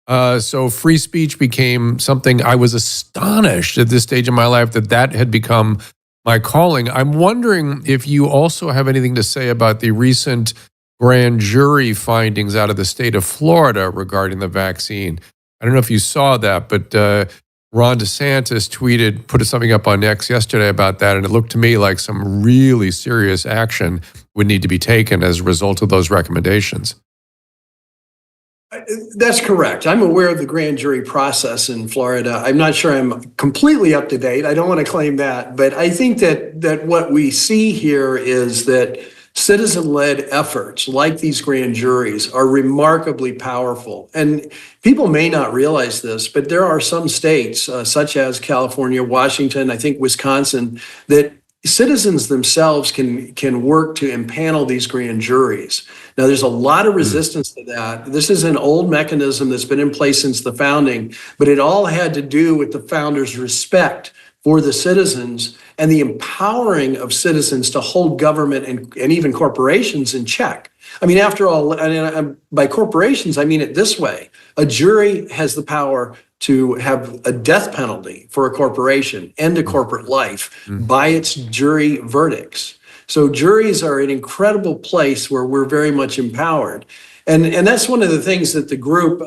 So free speech became something I was astonished at this stage in my life that had become my calling. I'm wondering if you also have anything to say about the recent grand jury findings out of the state of Florida regarding the vaccine. I don't know if you saw that, but Ron DeSantis put something up on X yesterday about that, and it looked to me like some really serious action would need to be taken as a result of those recommendations. That's correct. I'm aware of the grand jury process in Florida. I'm not sure I'm completely up to date. I don't want to claim that, but I think that what we see here is that citizen-led efforts like these grand juries are remarkably powerful. And people may not realize this, but there are some states, such as California, Washington, I think Wisconsin, that citizens themselves can work to impanel these grand juries. Now, there's a lot of resistance to that. This is an old mechanism that's been in place since the founding, but it all had to do with the founders' respect for the citizens and the empowering of citizens to hold government and even corporations in check. I mean, after all, by corporations, I mean it this way. A jury has the power to have a death penalty for a corporation, end a corporate life by its jury verdicts. So juries are an incredible place where we're very much empowered. And that's one of the things that the group,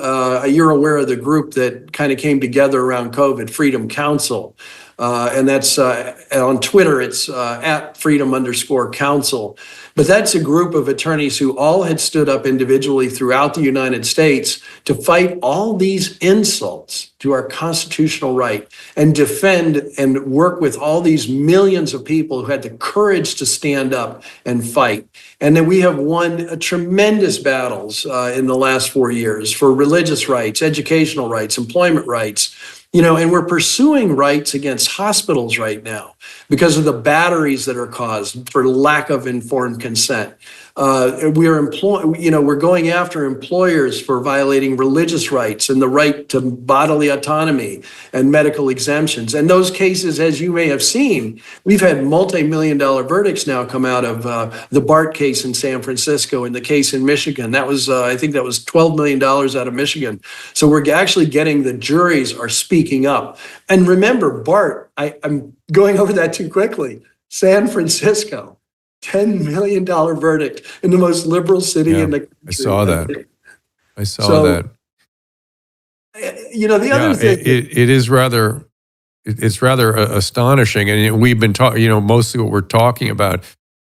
you're aware of the group that kind of came together around COVID, Freedom Council. And that's on Twitter, it's at freedom_council. But that's a group of attorneys who all had stood up individually throughout the United States to fight all these insults to our constitutional right and defend and work with all these millions of people who had the courage to stand up and fight. And then we have won tremendous battles in the last 4 years for religious rights, educational rights, employment rights. And we're pursuing rights against hospitals right now because of the batteries that are caused for lack of informed consent. We're going after employers for violating religious rights and the right to bodily autonomy and medical exemptions. And those cases, as you may have seen, we've had multi-million-dollar verdicts now come out of the Bock case in San Francisco and the case in Michigan. That was, I think that was $12 million out of Michigan. So we're actually getting the juries are speaking up. And remember, Bart, I'm going over that too quickly. San Francisco. $10 million verdict in the most liberal city in the country. I saw that. The other thing, it is rather, it's rather astonishing. And we've been talking, mostly what we're talking about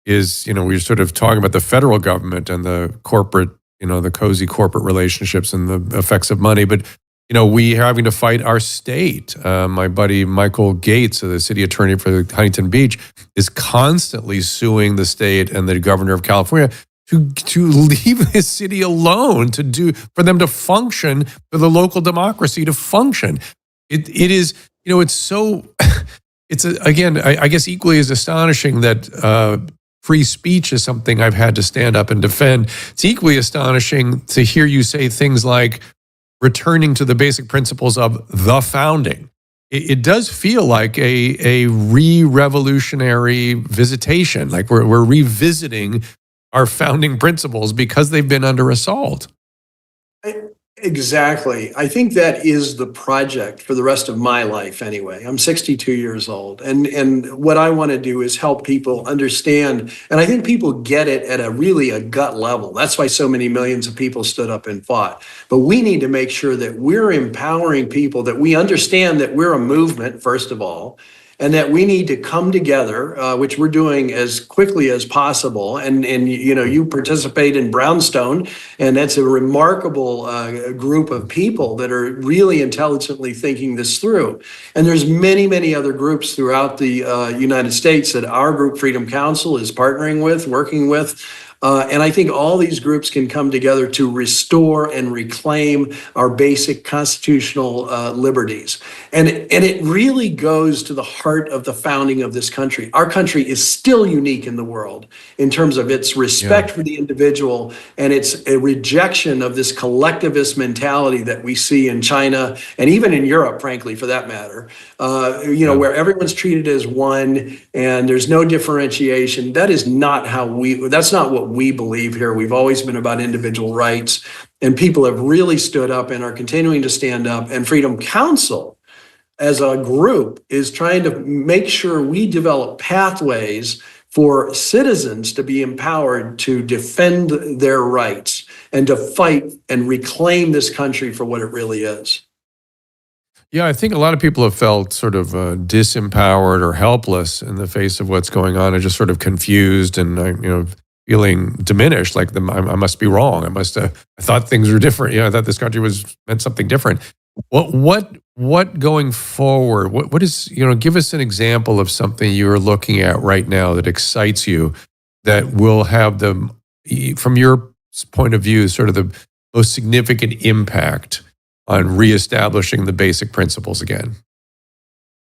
is, we're sort of talking about the federal government and the corporate, the cozy corporate relationships and the effects of money. But we are having to fight our state. My buddy Michael Gates, the city attorney for Huntington Beach, is constantly suing the state and the governor of California to leave his city alone for them to function, for the local democracy to function. It is, it's so, again, I guess equally as astonishing that free speech is something I've had to stand up and defend. It's equally astonishing to hear you say things like, returning to the basic principles of the founding. It does feel like a re-revolutionary visitation, like we're revisiting our founding principles because they've been under assault. Exactly. I think that is the project for the rest of my life anyway. I'm 62 years old. And what I want to do is help people understand. And I think people get it at a gut level. That's why so many millions of people stood up and fought. But we need to make sure that we're empowering people, that we understand that we're a movement, first of all, and that we need to come together, which we're doing as quickly as possible. And you participate in Brownstone, and that's a remarkable group of people that are really intelligently thinking this through. And there's many, many other groups throughout the United States that our group, Freedom Council, is partnering with, working with. And I think all these groups can come together to restore and reclaim our basic constitutional liberties. And it really goes to the heart of the founding of this country. Our country is still unique in the world in terms of its respect for the individual and its a rejection of this collectivist mentality that we see in China and even in Europe, frankly, for that matter, where everyone's treated as one and there's no differentiation. That is not that's not what we believe here. We've always been about individual rights, and people have really stood up and are continuing to stand up. And Freedom Council, as a group, is trying to make sure we develop pathways for citizens to be empowered to defend their rights and to fight and reclaim this country for what it really is. Yeah, I think a lot of people have felt sort of disempowered or helpless in the face of what's going on, and just sort of confused and feeling diminished, like I must be wrong. I thought things were different. I thought this country meant something different. What going forward? What is, give us an example of something you're looking at right now that excites you, that will have from your point of view, sort of the most significant impact on reestablishing the basic principles again?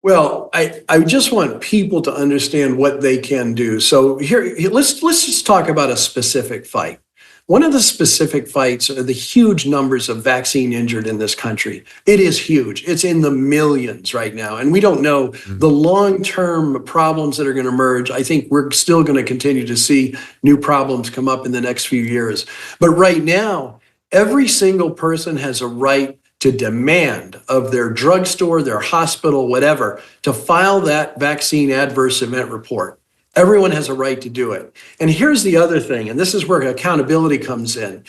Well, I just want people to understand what they can do. So here, let's just talk about a specific fight. One of the specific fights are the huge numbers of vaccine injured in this country. It is huge. It's in the millions right now. And we don't know the long-term problems that are going to emerge. I think we're still going to continue to see new problems come up in the next few years. But right now, every single person has a right to demand of their drugstore, their hospital, whatever, to file that vaccine adverse event report. Everyone has a right to do it. And here's the other thing, and this is where accountability comes in.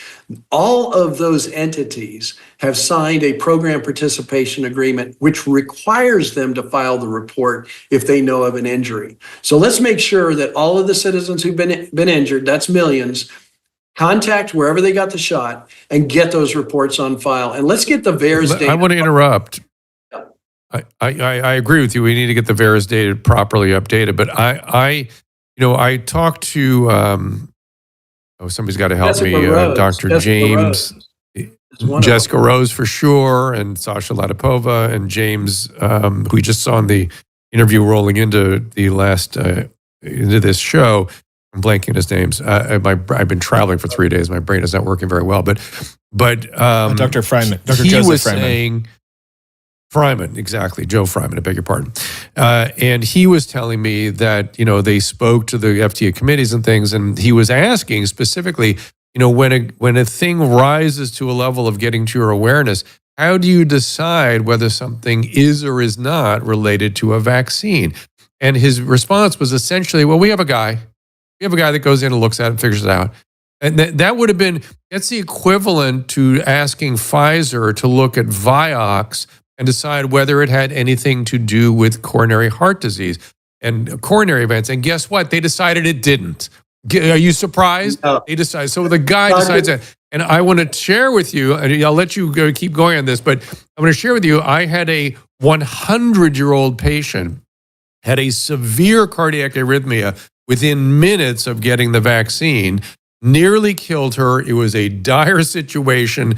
All of those entities have signed a program participation agreement which requires them to file the report if they know of an injury. So let's make sure that all of the citizens who've been injured, that's millions, contact wherever they got the shot and get those reports on file. And let's get the VAERS data. I want to interrupt. I agree with you. We need to get the VAERS data properly updated. But I talked to somebody's got to help me. Dr. James, Jessica Rose for sure, and Sasha Latipova, and James, who we just saw in the interview rolling into the last into this show. I'm blanking his names. I've been traveling for 3 days. My brain is not working very well. But Dr. Fryman, Dr. He Joseph was Fryman. saying Fryman, exactly, Joe Fryman. I beg your pardon. And he was telling me that they spoke to the FDA committees and things, and he was asking specifically, when a thing rises to a level of getting to your awareness, how do you decide whether something is or is not related to a vaccine? And his response was essentially, well, we have a guy that goes in and looks at it and figures it out. And that's the equivalent to asking Pfizer to look at Vioxx and decide whether it had anything to do with coronary heart disease and coronary events. And guess what? They decided it didn't. Are you surprised? No. They decide. So the guy decides that. And I want to share with you, and I'll let you keep going on this, but I'm going to share with you, I had a 100-year-old patient, had a severe cardiac arrhythmia within minutes of getting the vaccine, nearly killed her. It was a dire situation.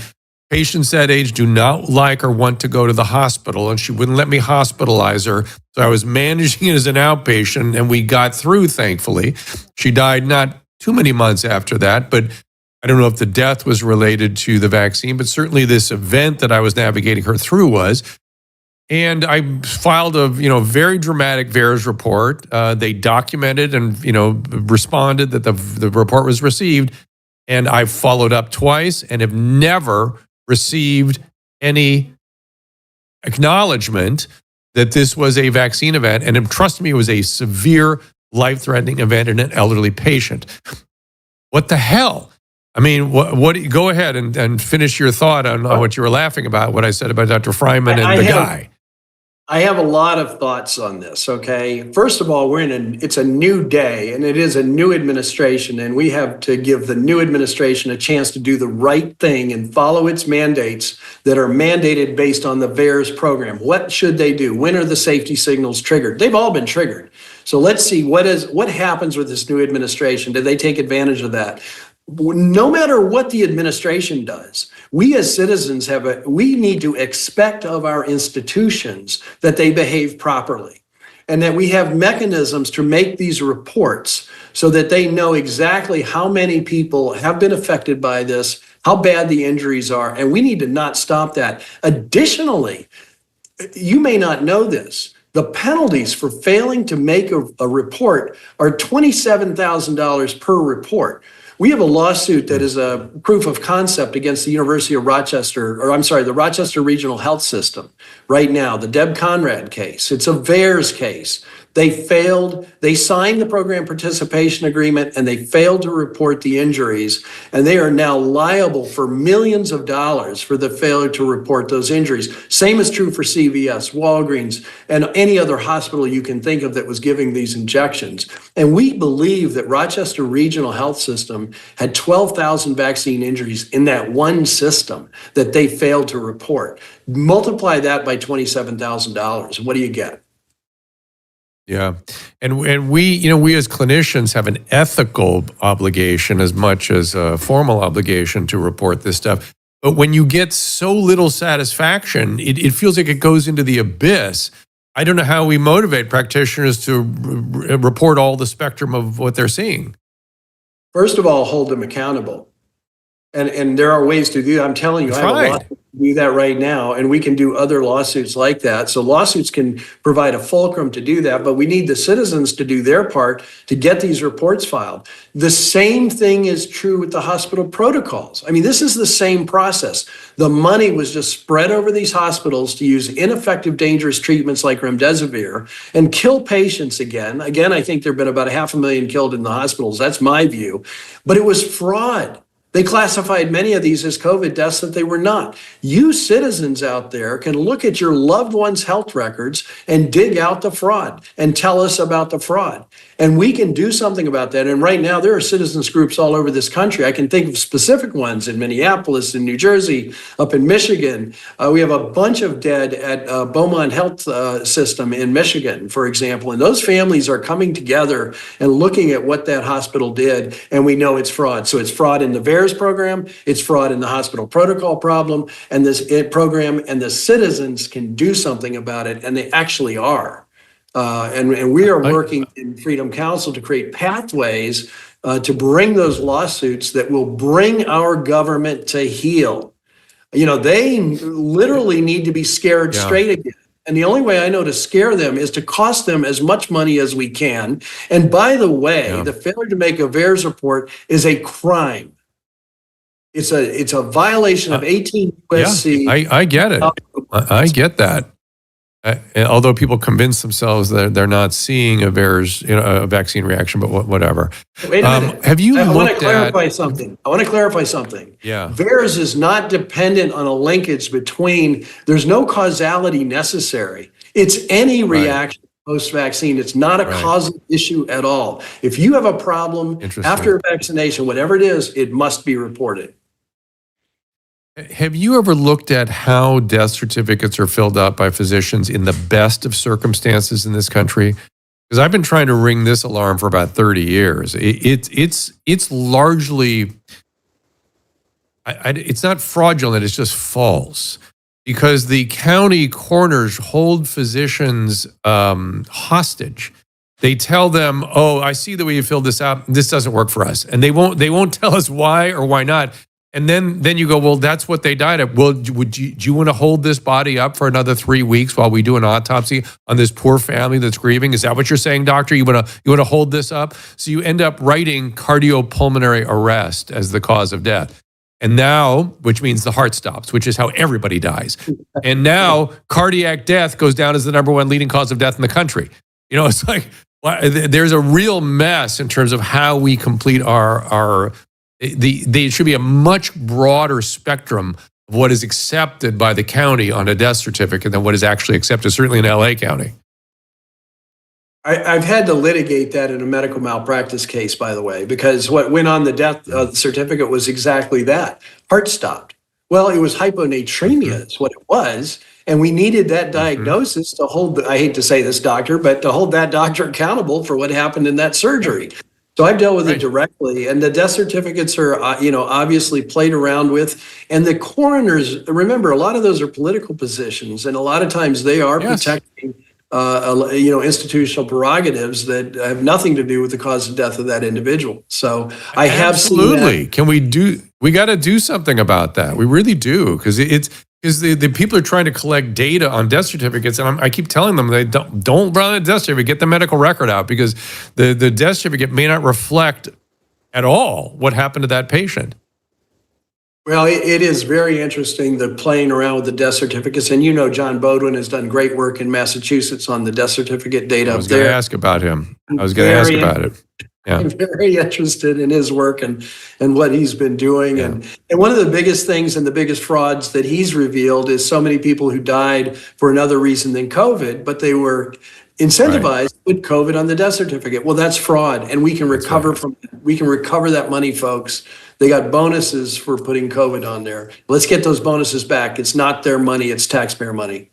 Patients that age do not like or want to go to the hospital, and she wouldn't let me hospitalize her. So I was managing it as an outpatient, and we got through, thankfully. She died not too many months after that, but I don't know if the death was related to the vaccine, but certainly this event that I was navigating her through was. And I filed a very dramatic VAERS report. They documented and responded that the report was received, and I followed up twice and have never received any acknowledgement that this was a vaccine event. And trust me, it was a severe, life-threatening event in an elderly patient. What the hell? I mean, what? Go ahead and finish your thought on what you were laughing about, what I said about Dr. Fryman and the guy. I have a lot of thoughts on this, okay? First of all, it's a new day, and it is a new administration, and we have to give the new administration a chance to do the right thing and follow its mandates that are mandated based on the VAERS program. What should they do? When are the safety signals triggered? They've all been triggered. So let's see what happens with this new administration. Did they take advantage of that? No matter what the administration does, we as citizens we need to expect of our institutions that they behave properly and that we have mechanisms to make these reports so that they know exactly how many people have been affected by this, how bad the injuries are, and we need to not stop that. Additionally, you may not know this, the penalties for failing to make a report are $27,000 per report. We have a lawsuit that is a proof of concept against the University of Rochester, the Rochester Regional Health System right now, the Deb Conrad case. It's a VAERS case. They signed the program participation agreement and they failed to report the injuries, and they are now liable for millions of dollars for the failure to report those injuries. Same is true for CVS, Walgreens, and any other hospital you can think of that was giving these injections. And we believe that Rochester Regional Health System had 12,000 vaccine injuries in that one system that they failed to report. Multiply that by $27,000. What do you get? Yeah. And we as clinicians have an ethical obligation as much as a formal obligation to report this stuff. But when you get so little satisfaction, it feels like it goes into the abyss. I don't know how we motivate practitioners to report all the spectrum of what they're seeing. First of all, hold them accountable. And there are ways to do that. I'm telling you, I have a lawsuit to do that right now, and we can do other lawsuits like that. So lawsuits can provide a fulcrum to do that, but we need the citizens to do their part to get these reports filed. The same thing is true with the hospital protocols. I mean, this is the same process. The money was just spread over these hospitals to use ineffective, dangerous treatments like remdesivir and kill patients again. Again, I think there have been about 500,000 killed in the hospitals. That's my view. But it was fraud. They classified many of these as COVID deaths that they were not. You citizens out there can look at your loved ones' health records and dig out the fraud and tell us about the fraud. And we can do something about that. And right now, there are citizens groups all over this country. I can think of specific ones in Minneapolis, in New Jersey, up in Michigan. We have a bunch of dead at Beaumont Health System in Michigan, for example. And those families are coming together and looking at what that hospital did. And we know it's fraud. So it's fraud in the VAERS program. It's fraud in the hospital protocol problem and this program. And the citizens can do something about it. And they actually are. And we are working in Freedom Council to create pathways to bring those lawsuits that will bring our government to heel. You know, they literally need to be scared straight again. And the only way I know to scare them is to cost them as much money as we can. And by the way, the failure to make a VAERS report is a crime. It's a violation of 18 USC. Yeah, I get it. I get that. Although people convince themselves that they're not seeing a VAERS, a vaccine reaction, but whatever. Wait a minute. Have you I want to looked clarify at something. I want to clarify something. Yeah. VAERS is not dependent on a linkage between, there's no causality necessary. It's any reaction post-vaccine. It's not a causal issue at all. If you have a problem after a vaccination, whatever it is, it must be reported. Have you ever looked at how death certificates are filled out by physicians in the best of circumstances in this country? Because I've been trying to ring this alarm for about 30 years. It's largely, it's not fraudulent, it's just false. Because the county coroners hold physicians hostage they tell them, "Oh, I see the way you filled this out. This doesn't work for us," and they won't tell us why or why not. And then you go, "Well, that's what they died of." Well, do you want to hold this body up for another 3 weeks while we do an autopsy on this poor family that's grieving? Is that what you're saying, doctor? You want to hold this up? So you end up writing cardiopulmonary arrest as the cause of death. And now, which means the heart stops, which is how everybody dies. And now cardiac death goes down as the #1 leading cause of death in the country. It's like, there's a real mess in terms of how we complete there should be a much broader spectrum of what is accepted by the county on a death certificate than what is actually accepted, certainly in LA County. I've had to litigate that in a medical malpractice case, by the way, because what went on the death certificate was exactly that. Heart stopped. Well, it was hyponatremia is what it was. And we needed that diagnosis to hold, I hate to say this, doctor, but to hold that doctor accountable for what happened in that surgery. So I've dealt with it directly, and the death certificates are, obviously played around with. And the coroners, remember, a lot of those are political positions, and a lot of times they are protecting, institutional prerogatives that have nothing to do with the cause of death of that individual. So I have seen that. We got to do something about that. We really do, because the people are trying to collect data on death certificates, and I keep telling them they don't run a death certificate, get the medical record out, because the death certificate may not reflect at all what happened to that patient. Well, it is very interesting, the playing around with the death certificates. And John Bodwin has done great work in Massachusetts on the death certificate data. I was going to ask about him. Yeah. I'm very interested in his work and what he's been doing. Yeah. And one of the biggest things and the biggest frauds that he's revealed is so many people who died for another reason than COVID, but they were incentivized with COVID on the death certificate. Well, that's fraud, and we can recover we can recover that money, folks. They got bonuses for putting COVID on there. Let's get those bonuses back. It's not their money, it's taxpayer money.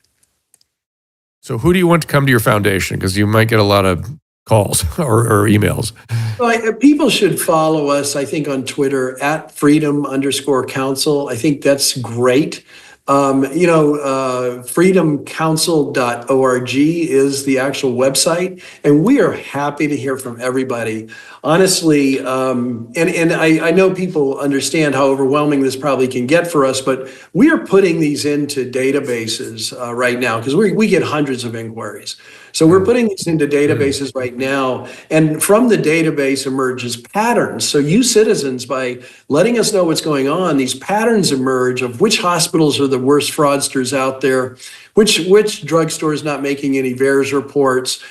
So who do you want to come to your foundation? Because you might get a lot of calls or emails. Well, people should follow us, I think, on Twitter at freedom_council. I think that's great. Freedomcouncil.org is the actual website, and we are happy to hear from everybody. Honestly, and I know people understand how overwhelming this probably can get for us, but we are putting these into databases right now because we get hundreds of inquiries. So we're putting these into databases right now, and from the database emerges patterns. So you citizens, by letting us know what's going on, these patterns emerge of which hospitals are the worst fraudsters out there, which drugstore is not making any VAERS reports,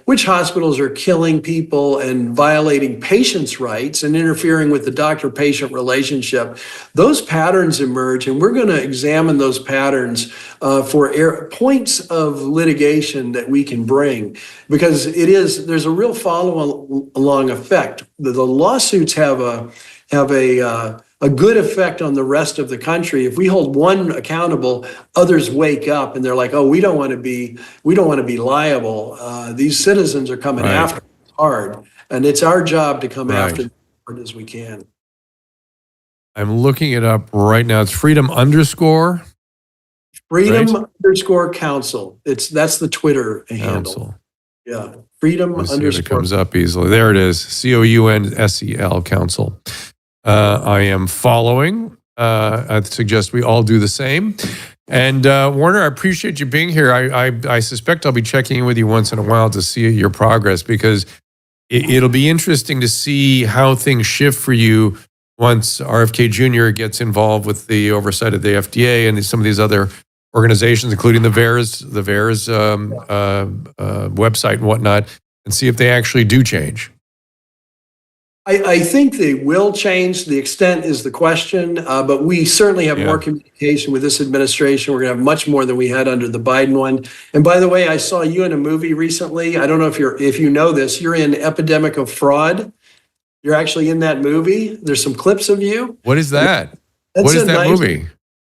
which hospitals are killing people and violating patients' rights and interfering with the doctor-patient relationship. Those patterns emerge, and we're going to examine those patterns for points of litigation that we can bring, because there's a real follow-along effect. The lawsuits have a good effect on the rest of the country. If we hold one accountable, others wake up and they're like, "Oh, we don't want to be liable. These citizens are coming after us hard, and it's our job to come after them as hard as we can." I'm looking it up right now. It's freedom_. Freedom_council. That's the Twitter handle. Yeah. Freedom_ It comes up easily. There it is. COUNSEL council. I am following. I suggest we all do the same. And Warner, I appreciate you being here. I suspect I'll be checking in with you once in a while to see your progress, because it'll be interesting to see how things shift for you once RFK Jr. gets involved with the oversight of the FDA and some of these other organizations, including the VAERS website and whatnot, and see if they actually do change. I think they will change. The extent is the question, but we certainly have more communication with this administration. We're going to have much more than we had under the Biden one. And by the way, I saw you in a movie recently. I don't know if you know this. You're in Epidemic of Fraud. You're actually in that movie. There's some clips of you. What is that? What is that movie?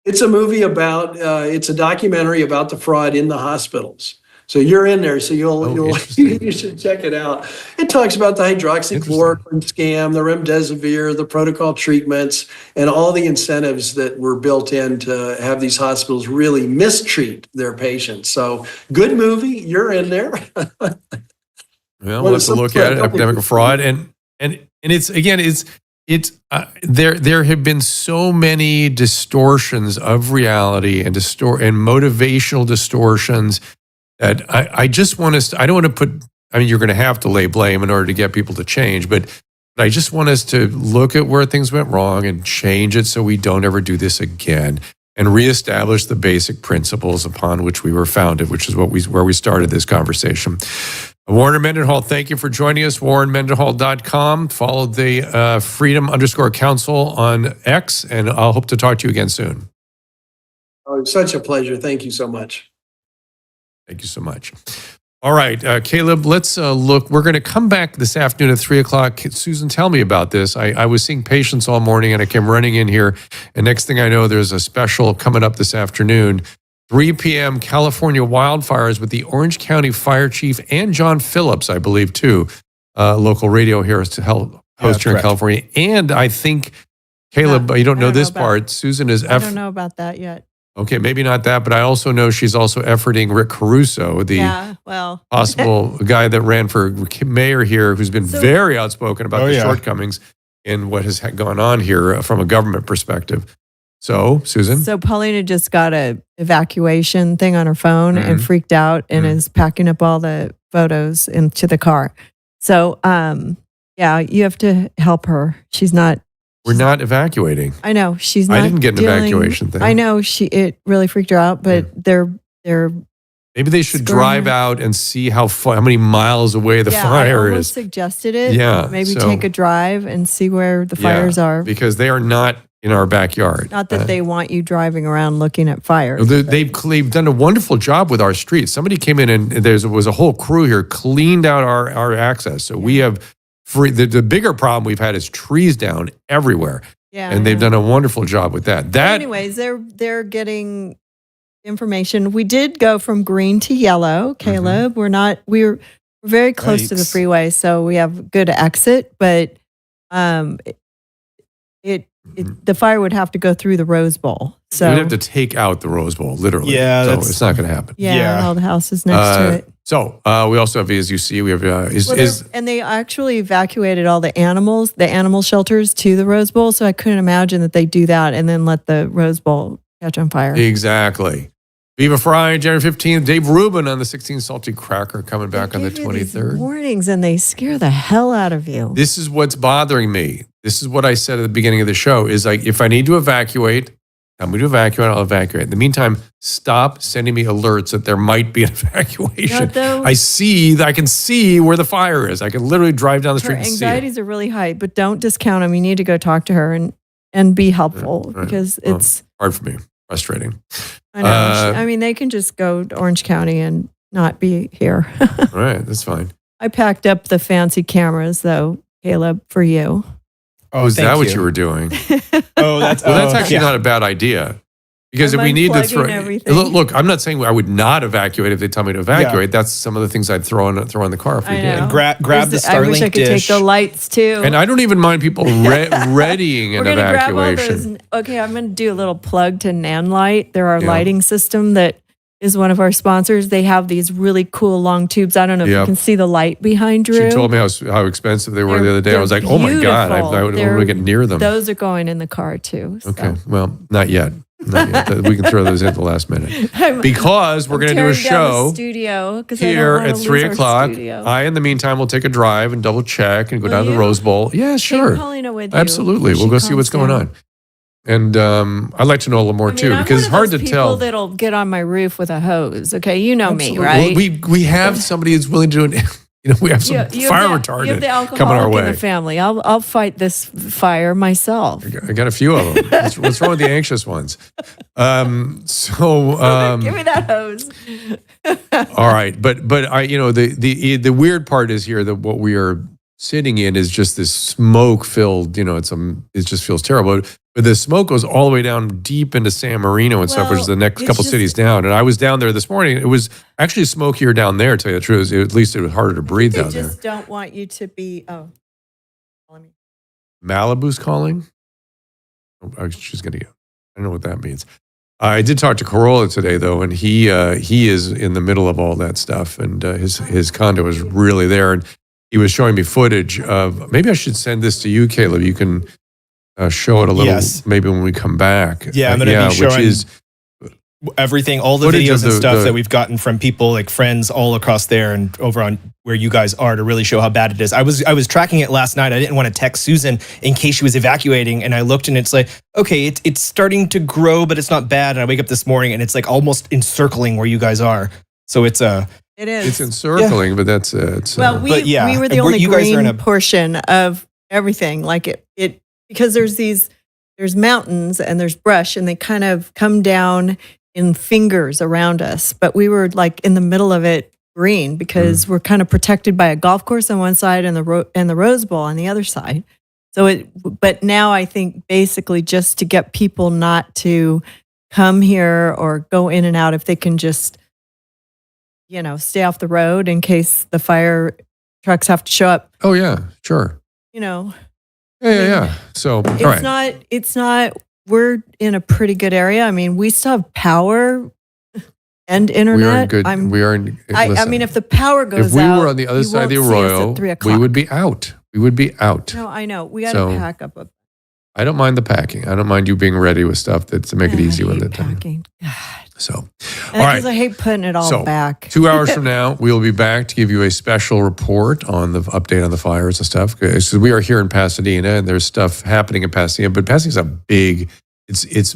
It's a movie about. It's a documentary about the fraud in the hospitals. So you're in there, so you should check it out. It talks about the hydroxychloroquine scam, the remdesivir, the protocol treatments, and all the incentives that were built in to have these hospitals really mistreat their patients. So good movie, you're in there. Well, we'll have to look at it, epidemic fraud, and it's again, there have been so many distortions of reality and motivational distortions that I just want us. I don't want to put. I mean, you're going to have to lay blame in order to get people to change, but I just want us to look at where things went wrong and change it so we don't ever do this again, and reestablish the basic principles upon which we were founded, which is where we started this conversation. Warren Mendenhall, thank you for joining us. WarrenMendenhall.com. Follow the Freedom_Council on X, and I'll hope to talk to you again soon. Oh, it's such a pleasure. Thank you so much. Thank you so much. All right, Caleb, let's look. We're going to come back this afternoon at 3 o'clock. Susan, tell me about this. I was seeing patients all morning, and I came running in here, and next thing I know, there's a special coming up this afternoon. 3 p.m. California wildfires with the Orange County Fire Chief and John Phillips, I believe, too. Local radio here to help host here in California. And I think, Caleb, you don't know this part. Susan is... I don't know about that yet. Okay, maybe not that, but I also know she's also efforting Rick Caruso, the possible guy that ran for mayor here, who's been very outspoken about the shortcomings in what has gone on here from a government perspective. So, Susan? So Paulina just got a evacuation thing on her phone and freaked out and is packing up all the photos into the car. So, you have to help her. We're not evacuating. I know she's not. I didn't get an evacuation thing. I know it really freaked her out, but they're maybe they should drive out and see how many miles away the fire I is. Suggested it. Yeah, maybe take a drive and see where the fires are, because they are not in our backyard. Not that they want you driving around looking at fires. They've done a wonderful job with our streets. Somebody came in and there was a whole crew here, cleaned out our access. So we have free. The bigger problem we've had is trees down everywhere. Yeah, and they've done a wonderful job with that. Anyways, they're getting information. We did go from green to yellow, Caleb. We're very close to the freeway, so we have good exit, but the fire would have to go through the Rose Bowl. So we'd have to take out the Rose Bowl, literally. Yeah, so it's not going to happen. Yeah, all the houses next to it. So we also have, as you see, we have and they actually evacuated all the animal shelters to the Rose Bowl. So I couldn't imagine that they do that and then let the Rose Bowl catch on fire. Exactly. Viva Friday, January 15th. Dave Rubin on the 16th Salty Cracker coming back on the 23rd. Warnings, and they scare the hell out of you. This is what's bothering me. This is what I said at the beginning of the show, is like, if I need to evacuate, tell me to evacuate, I'll evacuate. In the meantime, stop sending me alerts that there might be an evacuation. I can see where the fire is. I can literally drive down the street and see it. Her anxieties are really high, but don't discount them. You need to go talk to her and be helpful because it's hard for me. Frustrating. I know. I mean, they can just go to Orange County and not be here. All right, that's fine. I packed up the fancy cameras, though, Caleb, for you. Oh, is that what you were doing? That's actually not a bad idea. Because if we need to throw, look, I'm not saying I would not evacuate if they tell me to evacuate. Yeah. That's some of the things I'd throw in the car if we did. And grab the Starlink dish. I wish I could take the lights too. And I don't even mind people readying an evacuation. Grab all those, I'm going to do a little plug to Nanlite. They're our lighting system that is one of our sponsors. They have these really cool long tubes. I don't know if you can see the light behind Drew. She told me how expensive they were the other day. I was like, oh my God, I wouldn't want to get near them. Those are going in the car too. So. Okay, well, not yet. We can throw those in at the last minute. Because we're going to do a show here at 3 o'clock. I, in the meantime, will take a drive and double check and go down to the Rose Bowl. Yeah, sure. Absolutely. We'll go see what's going on. And I'd like to know a little more too, because it's hard to tell. People that'll get on my roof with a hose. Okay, you know me, right? Well, we have somebody who's willing to do it. We have some fire retardant you have the alcoholic coming our way. In the family. I'll fight this fire myself. I got a few of them. What's wrong with the anxious ones? Give me that hose. All right, but I the weird part is here that what we are sitting in is just this smoke filled. It just feels terrible. But the smoke goes all the way down deep into San Marino and stuff, which is the next couple cities down. And I was down there this morning. It was actually smokier down there, to tell you the truth. At least it was harder to breathe down there. They just don't want you to be, Malibu's calling? She's going to go. I don't know what that means. I did talk to Corolla today, though, and he is in the middle of all that stuff, and his condo is really there. And he was showing me footage of. Maybe I should send this to you, Caleb. You can show it a little. Yes. Maybe when we come back. Yeah, I'm going to be showing which is everything, all the footage videos of and the- stuff that we've gotten from people, like friends all across there and over on where you guys are, to really show how bad it is. I was tracking it last night. I didn't want to text Susan in case she was evacuating, and I looked and it's like, okay, it's starting to grow, but it's not bad. And I wake up this morning and it's like almost encircling where you guys are. So it's It is. It's encircling, but that's it's. Well, we were the And only you guys are in green a- portion of everything. Like it because there's mountains and there's brush, and they kind of come down in fingers around us. But we were like in the middle of it, green, because we're kind of protected by a golf course on one side and the Rose Bowl on the other side. So but now I think basically just to get people not to come here or go in and out, if they can just, stay off the road in case the fire trucks have to show up. Oh yeah, sure. Yeah. So all right. It's not, we're in a pretty good area. I mean, we still have power and internet. We are in. I listen, mean, if the power goes if we out, were on the other you side of the won't see us Arroyo, at 3 we o'clock. would be out. We would be out. No, I know. We got So- to pack up. I don't mind the packing. I don't mind you being ready with stuff to make it easy when the time. packing. God. So, all Because right. I hate putting it all So, back. 2 hours from now, we'll be back to give you a special report on the update on the fires and stuff. Because we are here in Pasadena, and there's stuff happening in Pasadena. But Pasadena's a big. It's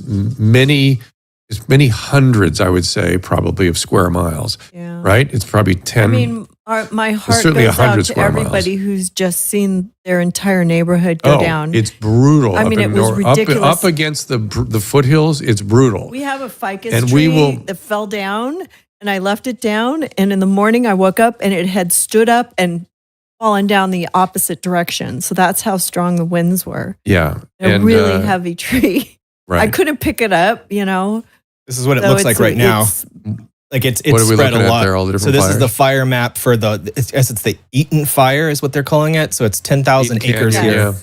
many hundreds, I would say, probably of square miles. Yeah. Right? It's probably 10. I mean, my heart certainly goes 100 out to square miles. everybody who's just seen their entire neighborhood go down. It's brutal. I mean, it was ridiculous. Up against the foothills, it's brutal. We have a ficus And tree we will- that fell down, and I left it down. And in the morning, I woke up, and it had stood up and fallen down the opposite direction. So that's how strong the winds were. Yeah. A really heavy tree. Right. I couldn't pick it up, This is what it So looks like right now. it's- Like it's What are we spread looking a at lot. there, all the So different this is fires? the fire map for it's the Eaton Fire is what they're calling it. So it's 10,000 Eaton acres Canyon, here. yeah.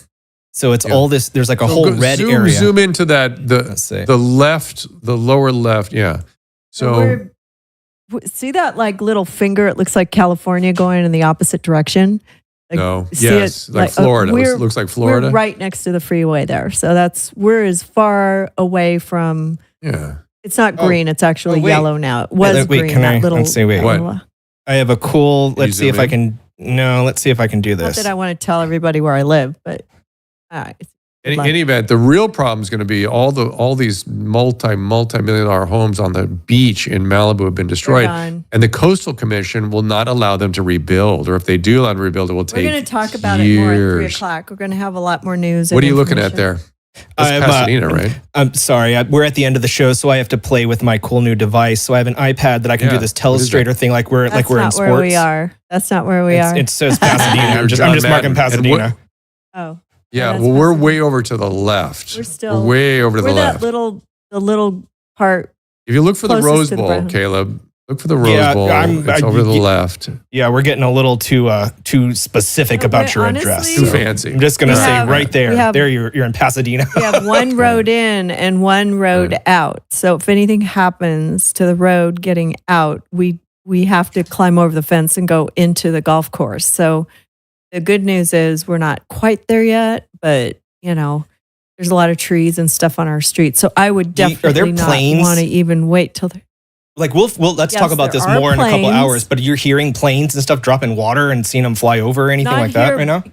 So it's Yeah. all this. There's like a whole red area. Zoom into that Let's see. the lower left. Yeah. So see that like little finger? It looks like California going in the opposite direction. Like, no, see yes, it? like Florida. We're- It looks like Florida. We're right next to the freeway there. So we're as far away from. Yeah. It's not Oh. green. It's actually Oh, wait. yellow now. It was Wait, green. can that I- little. let's see, wait. What? I have a cool. you Let's see if zoom I in? can. No, let's see if I can do Not this. that I want to tell everybody where I live, but In luck. any event, the real problem is going to be all these multi-million-dollar homes on the beach in Malibu have been destroyed, gone. and the Coastal Commission will not allow them to rebuild, or if they do allow them to rebuild, it will We're take going to talk about it more at 3 years. o'clock. We're going to have a lot more news. What and are you looking at information. there? That's I'm, Pasadena, right? I'm sorry. We're at the end of the show, so I have to play with my cool new device. So I have an iPad that I can Yeah. do this What is that? telestrator thing, like we're That's in not sports. where we are. That's not where we are. It says Pasadena. I'm You're just John marking Madden. And Pasadena. Oh, Yeah. that's Well, we're Pasadena. way over to the left. We're still way over to we're the that left. the little part. If you look for the closest Rose to the Bowl, brown. Caleb, look for the Rose Yeah, Bowl. It's over to the left. Yeah, we're getting a little too specific No, about but your honestly- address. Too So fancy. I'm just gonna We say have- right there. we have- There, you're in Pasadena. We have one road in and one road out. So if anything happens to the road getting out, we have to climb over the fence and go into the golf course. So the good news is we're not quite there yet, but there's a lot of trees and stuff on our street. So I would Are there definitely not planes? want to even wait till Like we'll let's Yes, talk about there this are more in a couple planes. hours. But you're hearing planes and stuff dropping water and seeing them fly over or anything Not like that here. right now.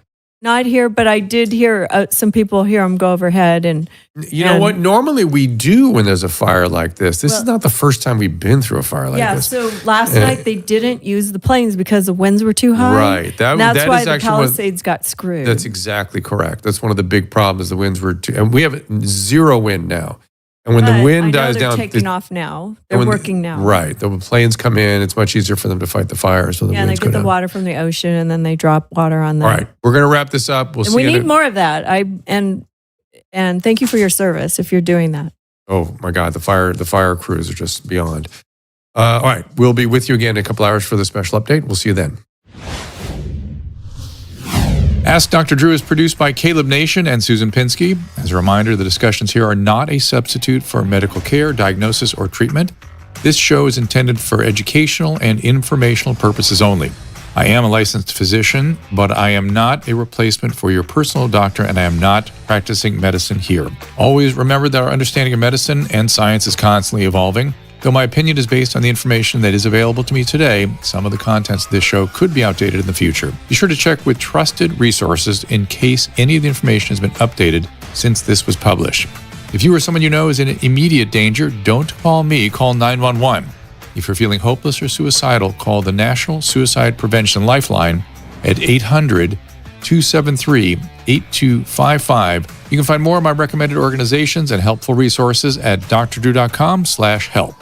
not here, but I did hear some people hear them go overhead and You know what? Normally we do when there's a fire like this. This is Well- not the first time we've been through a fire like yeah. this. So last night they didn't use the planes because the winds were too high. Right. And that's that why is the actually one- Palisades got screwed. That's exactly correct. That's one of the big problems. The winds were too, and we have zero wind now. And when But the wind I know dies they're down, taking off now. They're when working now. Right. The planes come in. It's much easier for them to fight the fires. When the Yeah, and they winds go get the down. water from the ocean and then they drop water on them. All right. We're going to wrap this up. We'll And see we you need in more of that. And thank you for your service if you're doing that. Oh my God, the fire crews are just beyond. All right, we'll be with you again in a couple hours for the special update. We'll see you then. Ask Dr. Drew is produced by Caleb Nation and Susan Pinsky. As a reminder, the discussions here are not a substitute for medical care, diagnosis, or treatment. This show is intended for educational and informational purposes only. I am a licensed physician, but I am not a replacement for your personal doctor, and I am not practicing medicine here. Always remember that our understanding of medicine and science is constantly evolving. Though my opinion is based on the information that is available to me today, some of the contents of this show could be outdated in the future. Be sure to check with trusted resources in case any of the information has been updated since this was published. If you or someone you know is in immediate danger, don't call me, call 911. If you're feeling hopeless or suicidal, call the National Suicide Prevention Lifeline at 800-273-8255. You can find more of my recommended organizations and helpful resources at drdrew.com/help.